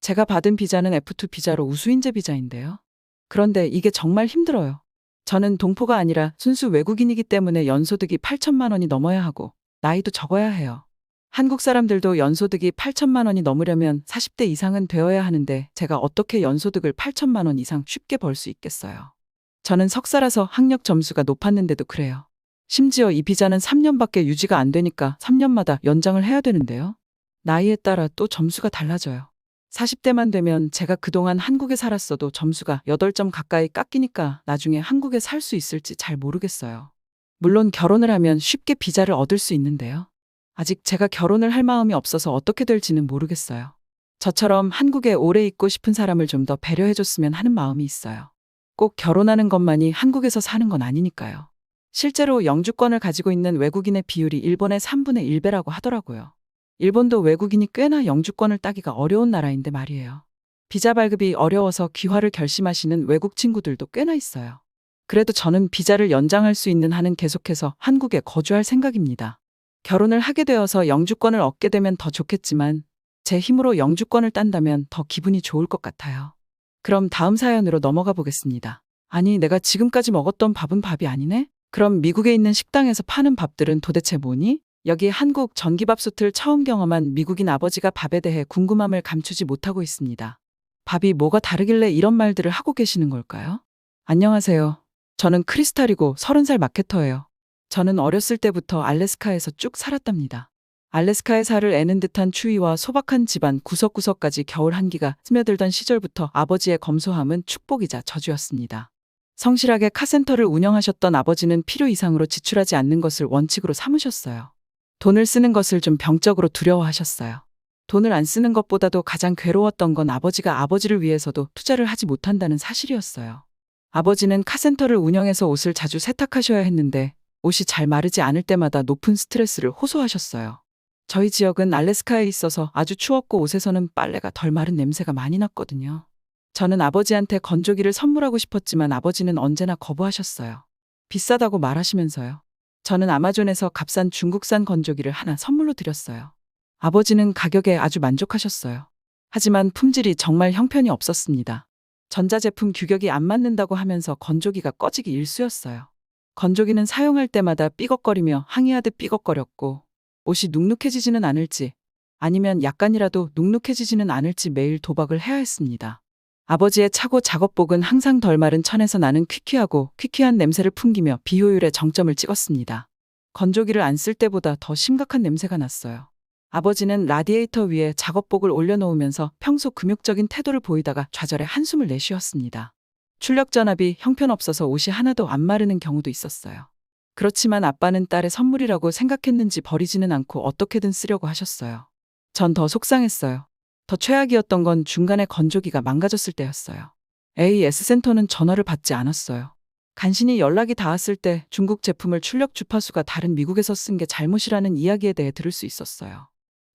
제가 받은 비자는 F2 비자로 우수인재 비자인데요. 그런데 이게 정말 힘들어요. 저는 동포가 아니라 순수 외국인이기 때문에 연소득이 8천만 원이 넘어야 하고 나이도 적어야 해요. 한국 사람들도 연소득이 8천만 원이 넘으려면 40대 이상은 되어야 하는데 제가 어떻게 연소득을 8천만 원 이상 쉽게 벌 수 있겠어요. 저는 석사라서 학력 점수가 높았는데도 그래요. 심지어 이 비자는 3년밖에 유지가 안 되니까 3년마다 연장을 해야 되는데요. 나이에 따라 또 점수가 달라져요. 40대만 되면 제가 그동안 한국에 살았어도 점수가 8점 가까이 깎이니까 나중에 한국에 살 수 있을지 잘 모르겠어요. 물론 결혼을 하면 쉽게 비자를 얻을 수 있는데요. 아직 제가 결혼을 할 마음이 없어서 어떻게 될지는 모르겠어요. 저처럼 한국에 오래 있고 싶은 사람을 좀 더 배려해줬으면 하는 마음이 있어요. 꼭 결혼하는 것만이 한국에서 사는 건 아니니까요. 실제로 영주권을 가지고 있는 외국인의 비율이 일본의 3분의 1배라고 하더라고요. 일본도 외국인이 꽤나 영주권을 따기가 어려운 나라인데 말이에요. 비자 발급이 어려워서 귀화를 결심하시는 외국 친구들도 꽤나 있어요. 그래도 저는 비자를 연장할 수 있는 한은 계속해서 한국에 거주할 생각입니다. 결혼을 하게 되어서 영주권을 얻게 되면 더 좋겠지만 제 힘으로 영주권을 딴다면 더 기분이 좋을 것 같아요. 그럼 다음 사연으로 넘어가 보겠습니다. 아니, 내가 지금까지 먹었던 밥은 밥이 아니네? 그럼 미국에 있는 식당에서 파는 밥들은 도대체 뭐니? 여기 한국 전기밥솥을 처음 경험한 미국인 아버지가 밥에 대해 궁금함을 감추지 못하고 있습니다. 밥이 뭐가 다르길래 이런 말들을 하고 계시는 걸까요? 안녕하세요. 저는 크리스탈이고 30살 마케터예요. 저는 어렸을 때부터 알래스카에서 쭉 살았답니다. 알래스카의 살을 애는 듯한 추위와 소박한 집안 구석구석까지 겨울 한기가 스며들던 시절부터 아버지의 검소함은 축복이자 저주였습니다. 성실하게 카센터를 운영하셨던 아버지는 필요 이상으로 지출하지 않는 것을 원칙으로 삼으셨어요. 돈을 쓰는 것을 좀 병적으로 두려워하셨어요. 돈을 안 쓰는 것보다도 가장 괴로웠던 건 아버지가 아버지를 위해서도 투자를 하지 못한다는 사실이었어요. 아버지는 카센터를 운영해서 옷을 자주 세탁하셔야 했는데 옷이 잘 마르지 않을 때마다 높은 스트레스를 호소하셨어요. 저희 지역은 알래스카에 있어서 아주 추웠고 옷에서는 빨래가 덜 마른 냄새가 많이 났거든요. 저는 아버지한테 건조기를 선물하고 싶었지만 아버지는 언제나 거부하셨어요. 비싸다고 말하시면서요. 저는 아마존에서 값싼 중국산 건조기를 하나 선물로 드렸어요. 아버지는 가격에 아주 만족하셨어요. 하지만 품질이 정말 형편이 없었습니다. 전자제품 규격이 안 맞는다고 하면서 건조기가 꺼지기 일쑤였어요. 건조기는 사용할 때마다 삐걱거리며 항의하듯 삐걱거렸고 옷이 눅눅해지지는 않을지 아니면 약간이라도 눅눅해지지는 않을지 매일 도박을 해야 했습니다. 아버지의 차고 작업복은 항상 덜 마른 천에서 나는 퀴퀴하고 퀴퀴한 냄새를 풍기며 비효율의 정점을 찍었습니다. 건조기를 안 쓸 때보다 더 심각한 냄새가 났어요. 아버지는 라디에이터 위에 작업복을 올려놓으면서 평소 금욕적인 태도를 보이다가 좌절해 한숨을 내쉬었습니다. 출력 전압이 형편없어서 옷이 하나도 안 마르는 경우도 있었어요. 그렇지만 아빠는 딸의 선물이라고 생각했는지 버리지는 않고 어떻게든 쓰려고 하셨어요. 전 더 속상했어요. 더 최악이었던 건 중간에 건조기가 망가졌을 때였어요. AS센터는 전화를 받지 않았어요. 간신히 연락이 닿았을 때 중국 제품을 출력 주파수가 다른 미국에서 쓴 게 잘못이라는 이야기에 대해 들을 수 있었어요.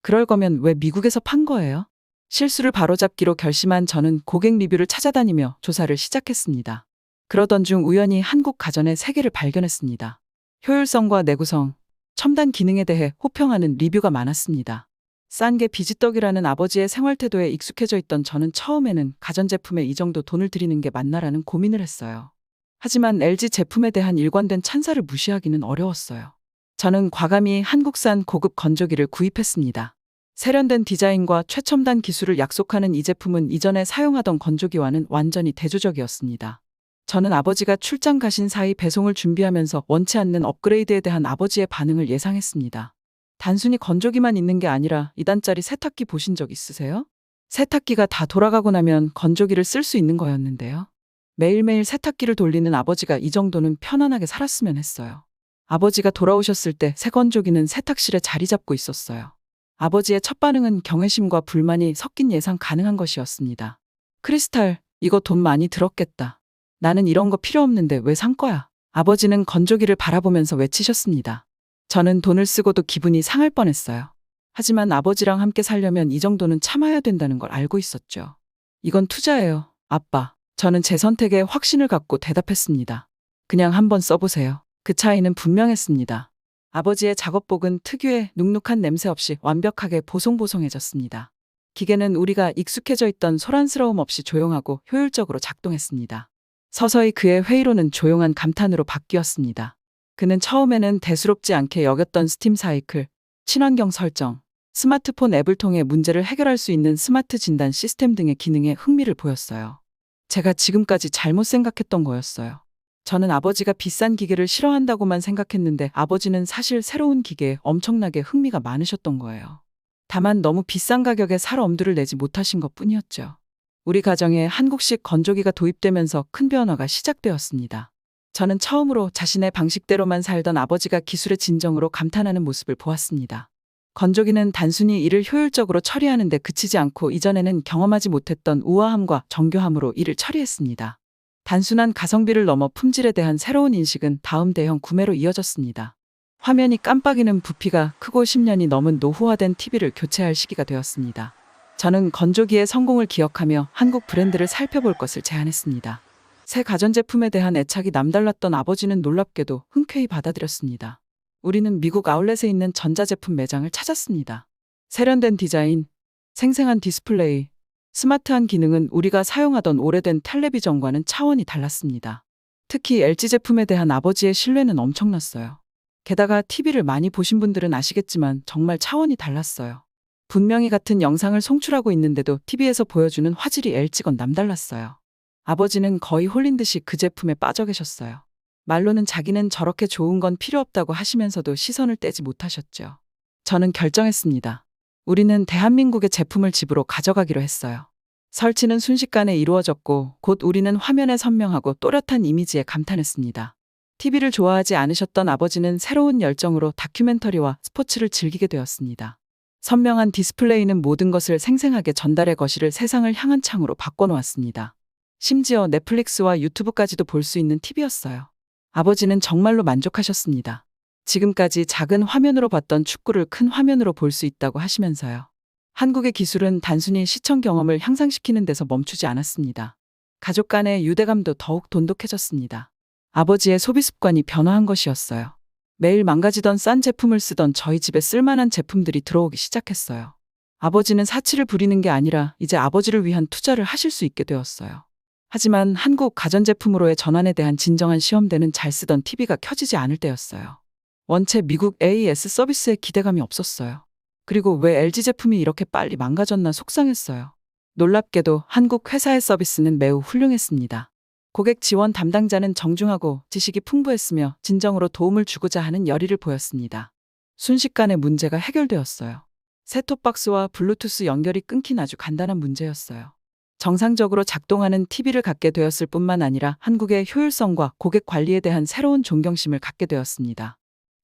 그럴 거면 왜 미국에서 판 거예요? 실수를 바로잡기로 결심한 저는 고객 리뷰를 찾아다니며 조사를 시작했습니다. 그러던 중 우연히 한국 가전의 세계를 발견했습니다. 효율성과 내구성, 첨단 기능에 대해 호평하는 리뷰가 많았습니다. 싼 게 비지떡이라는 아버지의 생활태도에 익숙해져 있던 저는 처음에는 가전제품에 이 정도 돈을 들이는 게 맞나라는 고민을 했어요. 하지만 LG 제품에 대한 일관된 찬사를 무시하기는 어려웠어요. 저는 과감히 한국산 고급 건조기를 구입했습니다. 세련된 디자인과 최첨단 기술을 약속하는 이 제품은 이전에 사용하던 건조기와는 완전히 대조적이었습니다. 저는 아버지가 출장 가신 사이 배송을 준비하면서 원치 않는 업그레이드에 대한 아버지의 반응을 예상했습니다. 단순히 건조기만 있는 게 아니라 2단짜리 세탁기 보신 적 있으세요? 세탁기가 다 돌아가고 나면 건조기를 쓸 수 있는 거였는데요. 매일매일 세탁기를 돌리는 아버지가 이 정도는 편안하게 살았으면 했어요. 아버지가 돌아오셨을 때 새 건조기는 세탁실에 자리 잡고 있었어요. 아버지의 첫 반응은 경외심과 불만이 섞인 예상 가능한 것이었습니다. 크리스탈, 이거 돈 많이 들었겠다. 나는 이런 거 필요 없는데 왜 산 거야? 아버지는 건조기를 바라보면서 외치셨습니다. 저는 돈을 쓰고도 기분이 상할 뻔했어요. 하지만 아버지랑 함께 살려면 이 정도는 참아야 된다는 걸 알고 있었죠. 이건 투자예요, 아빠. 저는 제 선택에 확신을 갖고 대답했습니다. 그냥 한번 써보세요. 그 차이는 분명했습니다. 아버지의 작업복은 특유의 눅눅한 냄새 없이 완벽하게 보송보송해졌습니다. 기계는 우리가 익숙해져 있던 소란스러움 없이 조용하고 효율적으로 작동했습니다. 서서히 그의 회의로는 조용한 감탄으로 바뀌었습니다. 그는 처음에는 대수롭지 않게 여겼던 스팀 사이클, 친환경 설정, 스마트폰 앱을 통해 문제를 해결할 수 있는 스마트 진단 시스템 등의 기능에 흥미를 보였어요. 제가 지금까지 잘못 생각했던 거였어요. 저는 아버지가 비싼 기계를 싫어한다고만 생각했는데 아버지는 사실 새로운 기계에 엄청나게 흥미가 많으셨던 거예요. 다만 너무 비싼 가격에 살 엄두를 내지 못하신 것뿐이었죠. 우리 가정에 한국식 건조기가 도입되면서 큰 변화가 시작되었습니다. 저는 처음으로 자신의 방식대로만 살던 아버지가 기술의 진정으로 감탄하는 모습을 보았습니다. 건조기는 단순히 일을 효율적으로 처리하는 데 그치지 않고 이전에는 경험하지 못했던 우아함과 정교함으로 일을 처리했습니다. 단순한 가성비를 넘어 품질에 대한 새로운 인식은 다음 대형 구매로 이어졌습니다. 화면이 깜빡이는 부피가 크고 10년이 넘은 노후화된 TV를 교체할 시기가 되었습니다. 저는 건조기의 성공을 기억하며 한국 브랜드를 살펴볼 것을 제안했습니다. 새 가전제품에 대한 애착이 남달랐던 아버지는 놀랍게도 흔쾌히 받아들였습니다. 우리는 미국 아울렛에 있는 전자제품 매장을 찾았습니다. 세련된 디자인, 생생한 디스플레이, 스마트한 기능은 우리가 사용하던 오래된 텔레비전과는 차원이 달랐습니다. 특히 LG 제품에 대한 아버지의 신뢰는 엄청났어요. 게다가 TV를 많이 보신 분들은 아시겠지만 정말 차원이 달랐어요. 분명히 같은 영상을 송출하고 있는데도 TV에서 보여주는 화질이 LG건 남달랐어요. 아버지는 거의 홀린 듯이 그 제품에 빠져 계셨어요. 말로는 자기는 저렇게 좋은 건 필요 없다고 하시면서도 시선을 떼지 못하셨죠. 저는 결정했습니다. 우리는 대한민국의 제품을 집으로 가져가기로 했어요. 설치는 순식간에 이루어졌고 곧 우리는 화면에 선명하고 또렷한 이미지에 감탄했습니다. TV를 좋아하지 않으셨던 아버지는 새로운 열정으로 다큐멘터리와 스포츠를 즐기게 되었습니다. 선명한 디스플레이는 모든 것을 생생하게 전달해 거실을 세상을 향한 창으로 바꿔놓았습니다. 심지어 넷플릭스와 유튜브까지도 볼 수 있는 TV였어요. 아버지는 정말로 만족하셨습니다. 지금까지 작은 화면으로 봤던 축구를 큰 화면으로 볼 수 있다고 하시면서요. 한국의 기술은 단순히 시청 경험을 향상시키는 데서 멈추지 않았습니다. 가족 간의 유대감도 더욱 돈독해졌습니다. 아버지의 소비 습관이 변화한 것이었어요. 매일 망가지던 싼 제품을 쓰던 저희 집에 쓸만한 제품들이 들어오기 시작했어요. 아버지는 사치를 부리는 게 아니라 이제 아버지를 위한 투자를 하실 수 있게 되었어요. 하지만 한국 가전제품으로의 전환에 대한 진정한 시험대는 잘 쓰던 TV가 켜지지 않을 때였어요. 원체 미국 AS 서비스에 기대감이 없었어요. 그리고 왜 LG 제품이 이렇게 빨리 망가졌나 속상했어요. 놀랍게도 한국 회사의 서비스는 매우 훌륭했습니다. 고객 지원 담당자는 정중하고 지식이 풍부했으며 진정으로 도움을 주고자 하는 열의를 보였습니다. 순식간에 문제가 해결되었어요. 셋톱박스와 블루투스 연결이 끊긴 아주 간단한 문제였어요. 정상적으로 작동하는 TV를 갖게 되었을 뿐만 아니라 한국의 효율성과 고객 관리에 대한 새로운 존경심을 갖게 되었습니다.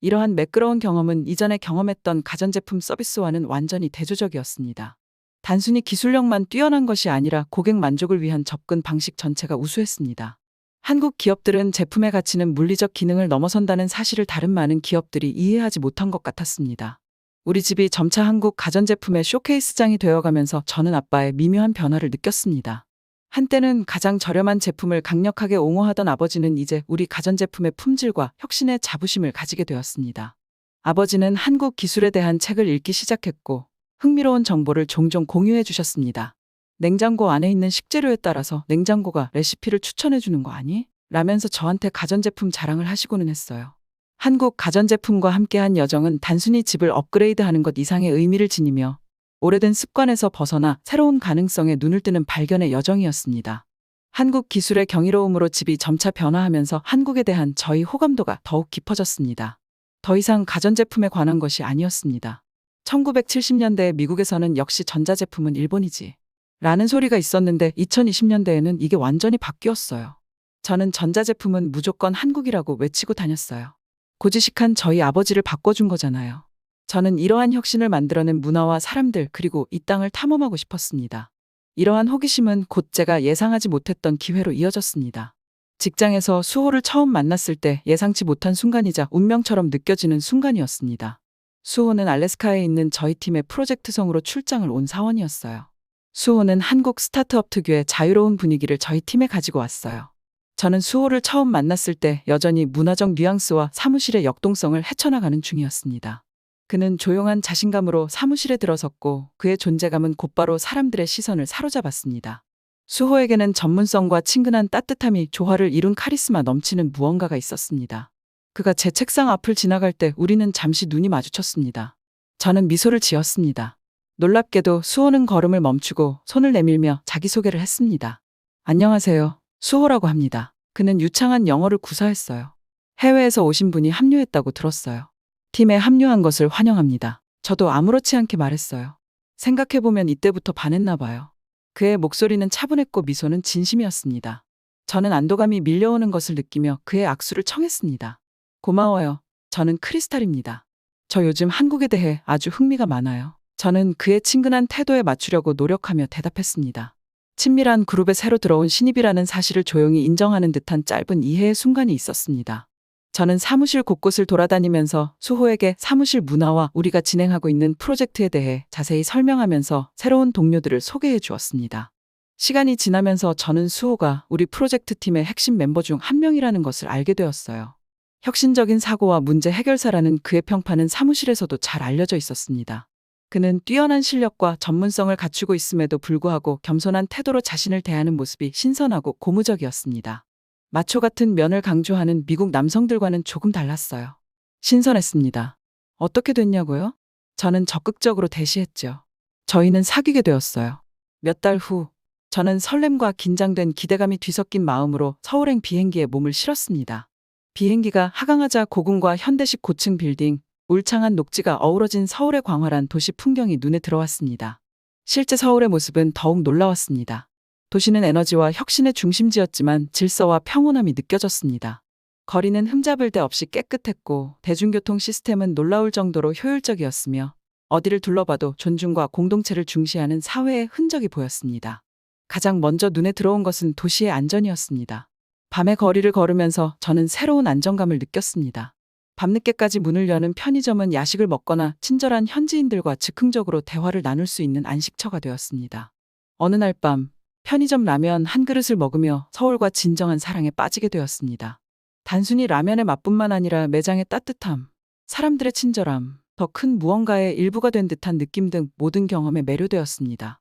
이러한 매끄러운 경험은 이전에 경험했던 가전제품 서비스와는 완전히 대조적이었습니다. 단순히 기술력만 뛰어난 것이 아니라 고객 만족을 위한 접근 방식 전체가 우수했습니다. 한국 기업들은 제품의 가치는 물리적 기능을 넘어선다는 사실을 다른 많은 기업들이 이해하지 못한 것 같았습니다. 우리 집이 점차 한국 가전제품의 쇼케이스장이 되어가면서 저는 아빠의 미묘한 변화를 느꼈습니다. 한때는 가장 저렴한 제품을 강력하게 옹호하던 아버지는 이제 우리 가전제품의 품질과 혁신의 자부심을 가지게 되었습니다. 아버지는 한국 기술에 대한 책을 읽기 시작했고 흥미로운 정보를 종종 공유해 주셨습니다. 냉장고 안에 있는 식재료에 따라서 냉장고가 레시피를 추천해 주는 거 아니? 라면서 저한테 가전제품 자랑을 하시고는 했어요. 한국 가전제품과 함께한 여정은 단순히 집을 업그레이드하는 것 이상의 의미를 지니며 오래된 습관에서 벗어나 새로운 가능성에 눈을 뜨는 발견의 여정이었습니다. 한국 기술의 경이로움으로 집이 점차 변화하면서 한국에 대한 저희 호감도가 더욱 깊어졌습니다. 더 이상 가전제품에 관한 것이 아니었습니다. 1970년대 미국에서는 역시 전자제품은 일본이지 라는 소리가 있었는데 2020년대에는 이게 완전히 바뀌었어요. 저는 전자제품은 무조건 한국이라고 외치고 다녔어요. 고지식한 저희 아버지를 바꿔준 거잖아요. 저는 이러한 혁신을 만들어낸 문화와 사람들 그리고 이 땅을 탐험하고 싶었습니다. 이러한 호기심은 곧 제가 예상하지 못했던 기회로 이어졌습니다. 직장에서 수호를 처음 만났을 때 예상치 못한 순간이자 운명처럼 느껴지는 순간이었습니다. 수호는 알래스카에 있는 저희 팀의 프로젝트성으로 출장을 온 사원이었어요. 수호는 한국 스타트업 특유의 자유로운 분위기를 저희 팀에 가지고 왔어요. 저는 수호를 처음 만났을 때 여전히 문화적 뉘앙스와 사무실의 역동성을 헤쳐나가는 중이었습니다. 그는 조용한 자신감으로 사무실에 들어섰고 그의 존재감은 곧바로 사람들의 시선을 사로잡았습니다. 수호에게는 전문성과 친근한 따뜻함이 조화를 이룬 카리스마 넘치는 무언가가 있었습니다. 그가 제 책상 앞을 지나갈 때 우리는 잠시 눈이 마주쳤습니다. 저는 미소를 지었습니다. 놀랍게도 수호는 걸음을 멈추고 손을 내밀며 자기소개를 했습니다. 안녕하세요. 수호라고 합니다. 그는 유창한 영어를 구사했어요. 해외에서 오신 분이 합류했다고 들었어요. 팀에 합류한 것을 환영합니다. 저도 아무렇지 않게 말했어요. 생각해보면 이때부터 반했나 봐요. 그의 목소리는 차분했고 미소는 진심이었습니다. 저는 안도감이 밀려오는 것을 느끼며 그의 악수를 청했습니다. 고마워요. 저는 크리스탈입니다. 저 요즘 한국에 대해 아주 흥미가 많아요. 저는 그의 친근한 태도에 맞추려고 노력하며 대답했습니다. 친밀한 그룹에 새로 들어온 신입이라는 사실을 조용히 인정하는 듯한 짧은 이해의 순간이 있었습니다. 저는 사무실 곳곳을 돌아다니면서 수호에게 사무실 문화와 우리가 진행하고 있는 프로젝트에 대해 자세히 설명하면서 새로운 동료들을 소개해 주었습니다. 시간이 지나면서 저는 수호가 우리 프로젝트 팀의 핵심 멤버 중 한 명이라는 것을 알게 되었어요. 혁신적인 사고와 문제 해결사라는 그의 평판은 사무실에서도 잘 알려져 있었습니다. 그는 뛰어난 실력과 전문성을 갖추고 있음에도 불구하고 겸손한 태도로 자신을 대하는 모습이 신선하고 고무적이었습니다. 마초 같은 면을 강조하는 미국 남성들과는 조금 달랐어요. 신선했습니다. 어떻게 됐냐고요? 저는 적극적으로 대시했죠. 저희는 사귀게 되었어요. 몇 달 후, 저는 설렘과 긴장된 기대감이 뒤섞인 마음으로 서울행 비행기에 몸을 실었습니다. 비행기가 하강하자 고궁과 현대식 고층 빌딩, 울창한 녹지가 어우러진 서울의 광활한 도시 풍경이 눈에 들어왔습니다. 실제 서울의 모습은 더욱 놀라웠습니다. 도시는 에너지와 혁신의 중심지였지만 질서와 평온함이 느껴졌습니다. 거리는 흠잡을 데 없이 깨끗했고 대중교통 시스템은 놀라울 정도로 효율적이었으며 어디를 둘러봐도 존중과 공동체를 중시하는 사회의 흔적이 보였습니다. 가장 먼저 눈에 들어온 것은 도시의 안전이었습니다. 밤의 거리를 걸으면서 저는 새로운 안정감을 느꼈습니다. 밤늦게까지 문을 여는 편의점은 야식을 먹거나 친절한 현지인들과 즉흥적으로 대화를 나눌 수 있는 안식처가 되었습니다. 어느 날 밤, 편의점 라면 한 그릇을 먹으며 서울과 진정한 사랑에 빠지게 되었습니다. 단순히 라면의 맛뿐만 아니라 매장의 따뜻함, 사람들의 친절함, 더 큰 무언가의 일부가 된 듯한 느낌 등 모든 경험에 매료되었습니다.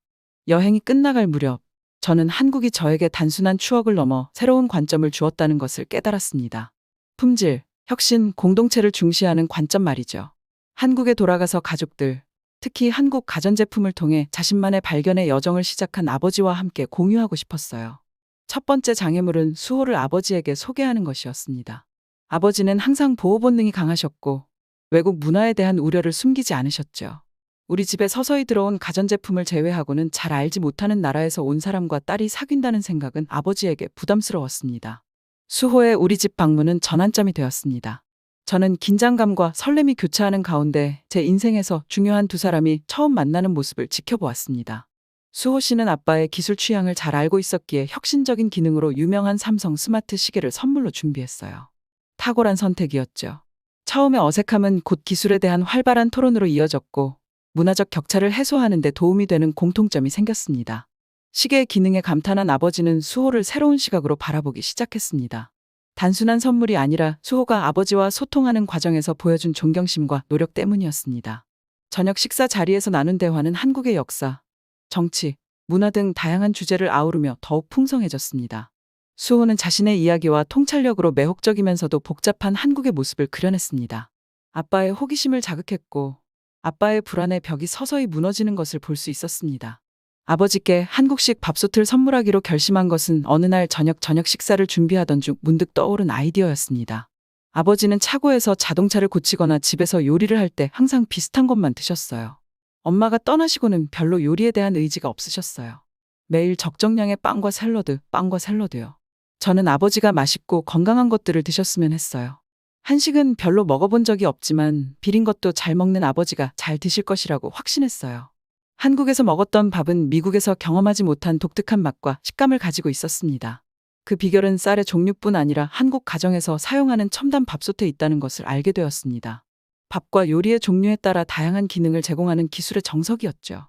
여행이 끝나갈 무렵, 저는 한국이 저에게 단순한 추억을 넘어 새로운 관점을 주었다는 것을 깨달았습니다. 품질, 혁신, 공동체를 중시하는 관점 말이죠. 한국에 돌아가서 가족들, 특히 한국 가전제품을 통해 자신만의 발견의 여정을 시작한 아버지와 함께 공유하고 싶었어요. 첫 번째 장애물은 수호를 아버지에게 소개하는 것이었습니다. 아버지는 항상 보호 본능이 강하셨고 외국 문화에 대한 우려를 숨기지 않으셨죠. 우리 집에 서서히 들어온 가전제품을 제외하고는 잘 알지 못하는 나라에서 온 사람과 딸이 사귄다는 생각은 아버지에게 부담스러웠습니다. 수호의 우리 집 방문은 전환점이 되었습니다. 저는 긴장감과 설렘이 교차하는 가운데 제 인생에서 중요한 두 사람이 처음 만나는 모습을 지켜보았습니다. 수호 씨는 아빠의 기술 취향을 잘 알고 있었기에 혁신적인 기능으로 유명한 삼성 스마트 시계를 선물로 준비했어요. 탁월한 선택이었죠. 처음의 어색함은 곧 기술에 대한 활발한 토론으로 이어졌고 문화적 격차를 해소하는 데 도움이 되는 공통점이 생겼습니다. 시계의 기능에 감탄한 아버지는 수호를 새로운 시각으로 바라보기 시작했습니다. 단순한 선물이 아니라 수호가 아버지와 소통하는 과정에서 보여준 존경심과 노력 때문이었습니다. 저녁 식사 자리에서 나눈 대화는 한국의 역사, 정치, 문화 등 다양한 주제를 아우르며 더욱 풍성해졌습니다. 수호는 자신의 이야기와 통찰력으로 매혹적이면서도 복잡한 한국의 모습을 그려냈습니다. 아빠의 호기심을 자극했고 아빠의 불안의 벽이 서서히 무너지는 것을 볼 수 있었습니다. 아버지께 한국식 밥솥을 선물하기로 결심한 것은 어느 날 저녁 식사를 준비하던 중 문득 떠오른 아이디어였습니다. 아버지는 차고에서 자동차를 고치거나 집에서 요리를 할 때 항상 비슷한 것만 드셨어요. 엄마가 떠나시고는 별로 요리에 대한 의지가 없으셨어요. 매일 적정량의 빵과 샐러드요. 저는 아버지가 맛있고 건강한 것들을 드셨으면 했어요. 한식은 별로 먹어본 적이 없지만 비린 것도 잘 먹는 아버지가 잘 드실 것이라고 확신했어요. 한국에서 먹었던 밥은 미국에서 경험하지 못한 독특한 맛과 식감을 가지고 있었습니다. 그 비결은 쌀의 종류뿐 아니라 한국 가정에서 사용하는 첨단 밥솥에 있다는 것을 알게 되었습니다. 밥과 요리의 종류에 따라 다양한 기능을 제공하는 기술의 정석이었죠.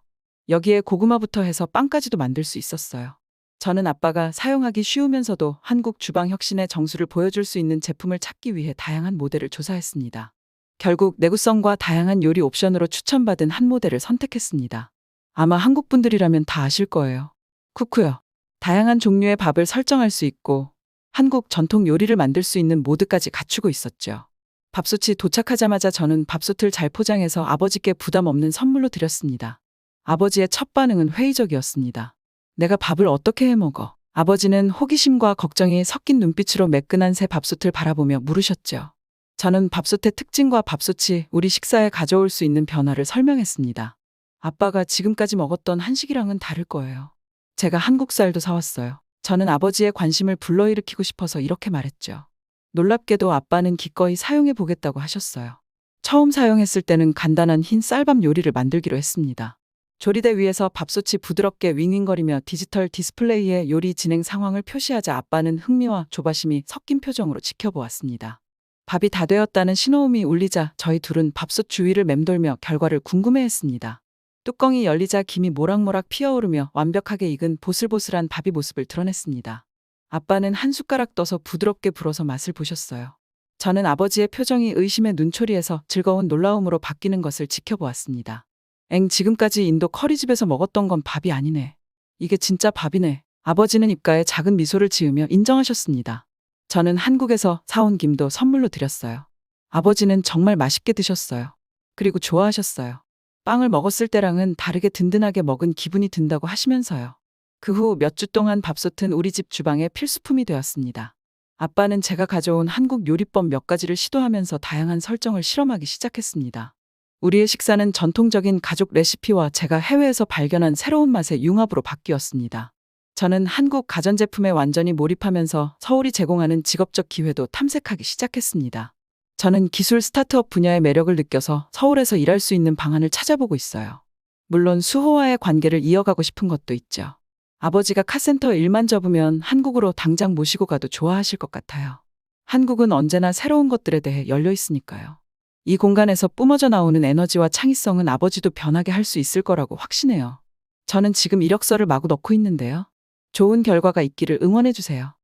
여기에 고구마부터 해서 빵까지도 만들 수 있었어요. 저는 아빠가 사용하기 쉬우면서도 한국 주방 혁신의 정수를 보여줄 수 있는 제품을 찾기 위해 다양한 모델을 조사했습니다. 결국 내구성과 다양한 요리 옵션으로 추천받은 한 모델을 선택했습니다. 아마 한국 분들이라면 다 아실 거예요. 쿠쿠요. 다양한 종류의 밥을 설정할 수 있고 한국 전통 요리를 만들 수 있는 모드까지 갖추고 있었죠. 밥솥이 도착하자마자 저는 밥솥을 잘 포장해서 아버지께 부담 없는 선물로 드렸습니다. 아버지의 첫 반응은 회의적이었습니다. 내가 밥을 어떻게 해 먹어? 아버지는 호기심과 걱정이 섞인 눈빛으로 매끈한 새 밥솥을 바라보며 물으셨죠. 저는 밥솥의 특징과 밥솥이 우리 식사에 가져올 수 있는 변화를 설명했습니다. 아빠가 지금까지 먹었던 한식이랑은 다를 거예요. 제가 한국 쌀도 사왔어요. 저는 아버지의 관심을 불러일으키고 싶어서 이렇게 말했죠. 놀랍게도 아빠는 기꺼이 사용해 보겠다고 하셨어요. 처음 사용했을 때는 간단한 흰 쌀밥 요리를 만들기로 했습니다. 조리대 위에서 밥솥이 부드럽게 윙윙거리며 디지털 디스플레이에 요리 진행 상황을 표시하자 아빠는 흥미와 조바심이 섞인 표정으로 지켜보았습니다. 밥이 다 되었다는 신호음이 울리자 저희 둘은 밥솥 주위를 맴돌며 결과를 궁금해했습니다. 뚜껑이 열리자 김이 모락모락 피어오르며 완벽하게 익은 보슬보슬한 밥이 모습을 드러냈습니다. 아빠는 한 숟가락 떠서 부드럽게 불어서 맛을 보셨어요. 저는 아버지의 표정이 의심의 눈초리에서 즐거운 놀라움으로 바뀌는 것을 지켜보았습니다. 지금까지 인도 커리집에서 먹었던 건 밥이 아니네. 이게 진짜 밥이네. 아버지는 입가에 작은 미소를 지으며 인정하셨습니다. 저는 한국에서 사온 김도 선물로 드렸어요. 아버지는 정말 맛있게 드셨어요. 그리고 좋아하셨어요. 빵을 먹었을 때랑은 다르게 든든하게 먹은 기분이 든다고 하시면서요. 그 후 몇 주 동안 밥솥은 우리 집 주방의 필수품이 되었습니다. 아빠는 제가 가져온 한국 요리법 몇 가지를 시도하면서 다양한 설정을 실험하기 시작했습니다. 우리의 식사는 전통적인 가족 레시피와 제가 해외에서 발견한 새로운 맛의 융합으로 바뀌었습니다. 저는 한국 가전제품에 완전히 몰입하면서 서울이 제공하는 직업적 기회도 탐색하기 시작했습니다. 저는 기술 스타트업 분야의 매력을 느껴서 서울에서 일할 수 있는 방안을 찾아보고 있어요. 물론 수호와의 관계를 이어가고 싶은 것도 있죠. 아버지가 카센터 일만 접으면 한국으로 당장 모시고 가도 좋아하실 것 같아요. 한국은 언제나 새로운 것들에 대해 열려 있으니까요. 이 공간에서 뿜어져 나오는 에너지와 창의성은 아버지도 변하게 할 수 있을 거라고 확신해요. 저는 지금 이력서를 마구 넣고 있는데요. 좋은 결과가 있기를 응원해 주세요.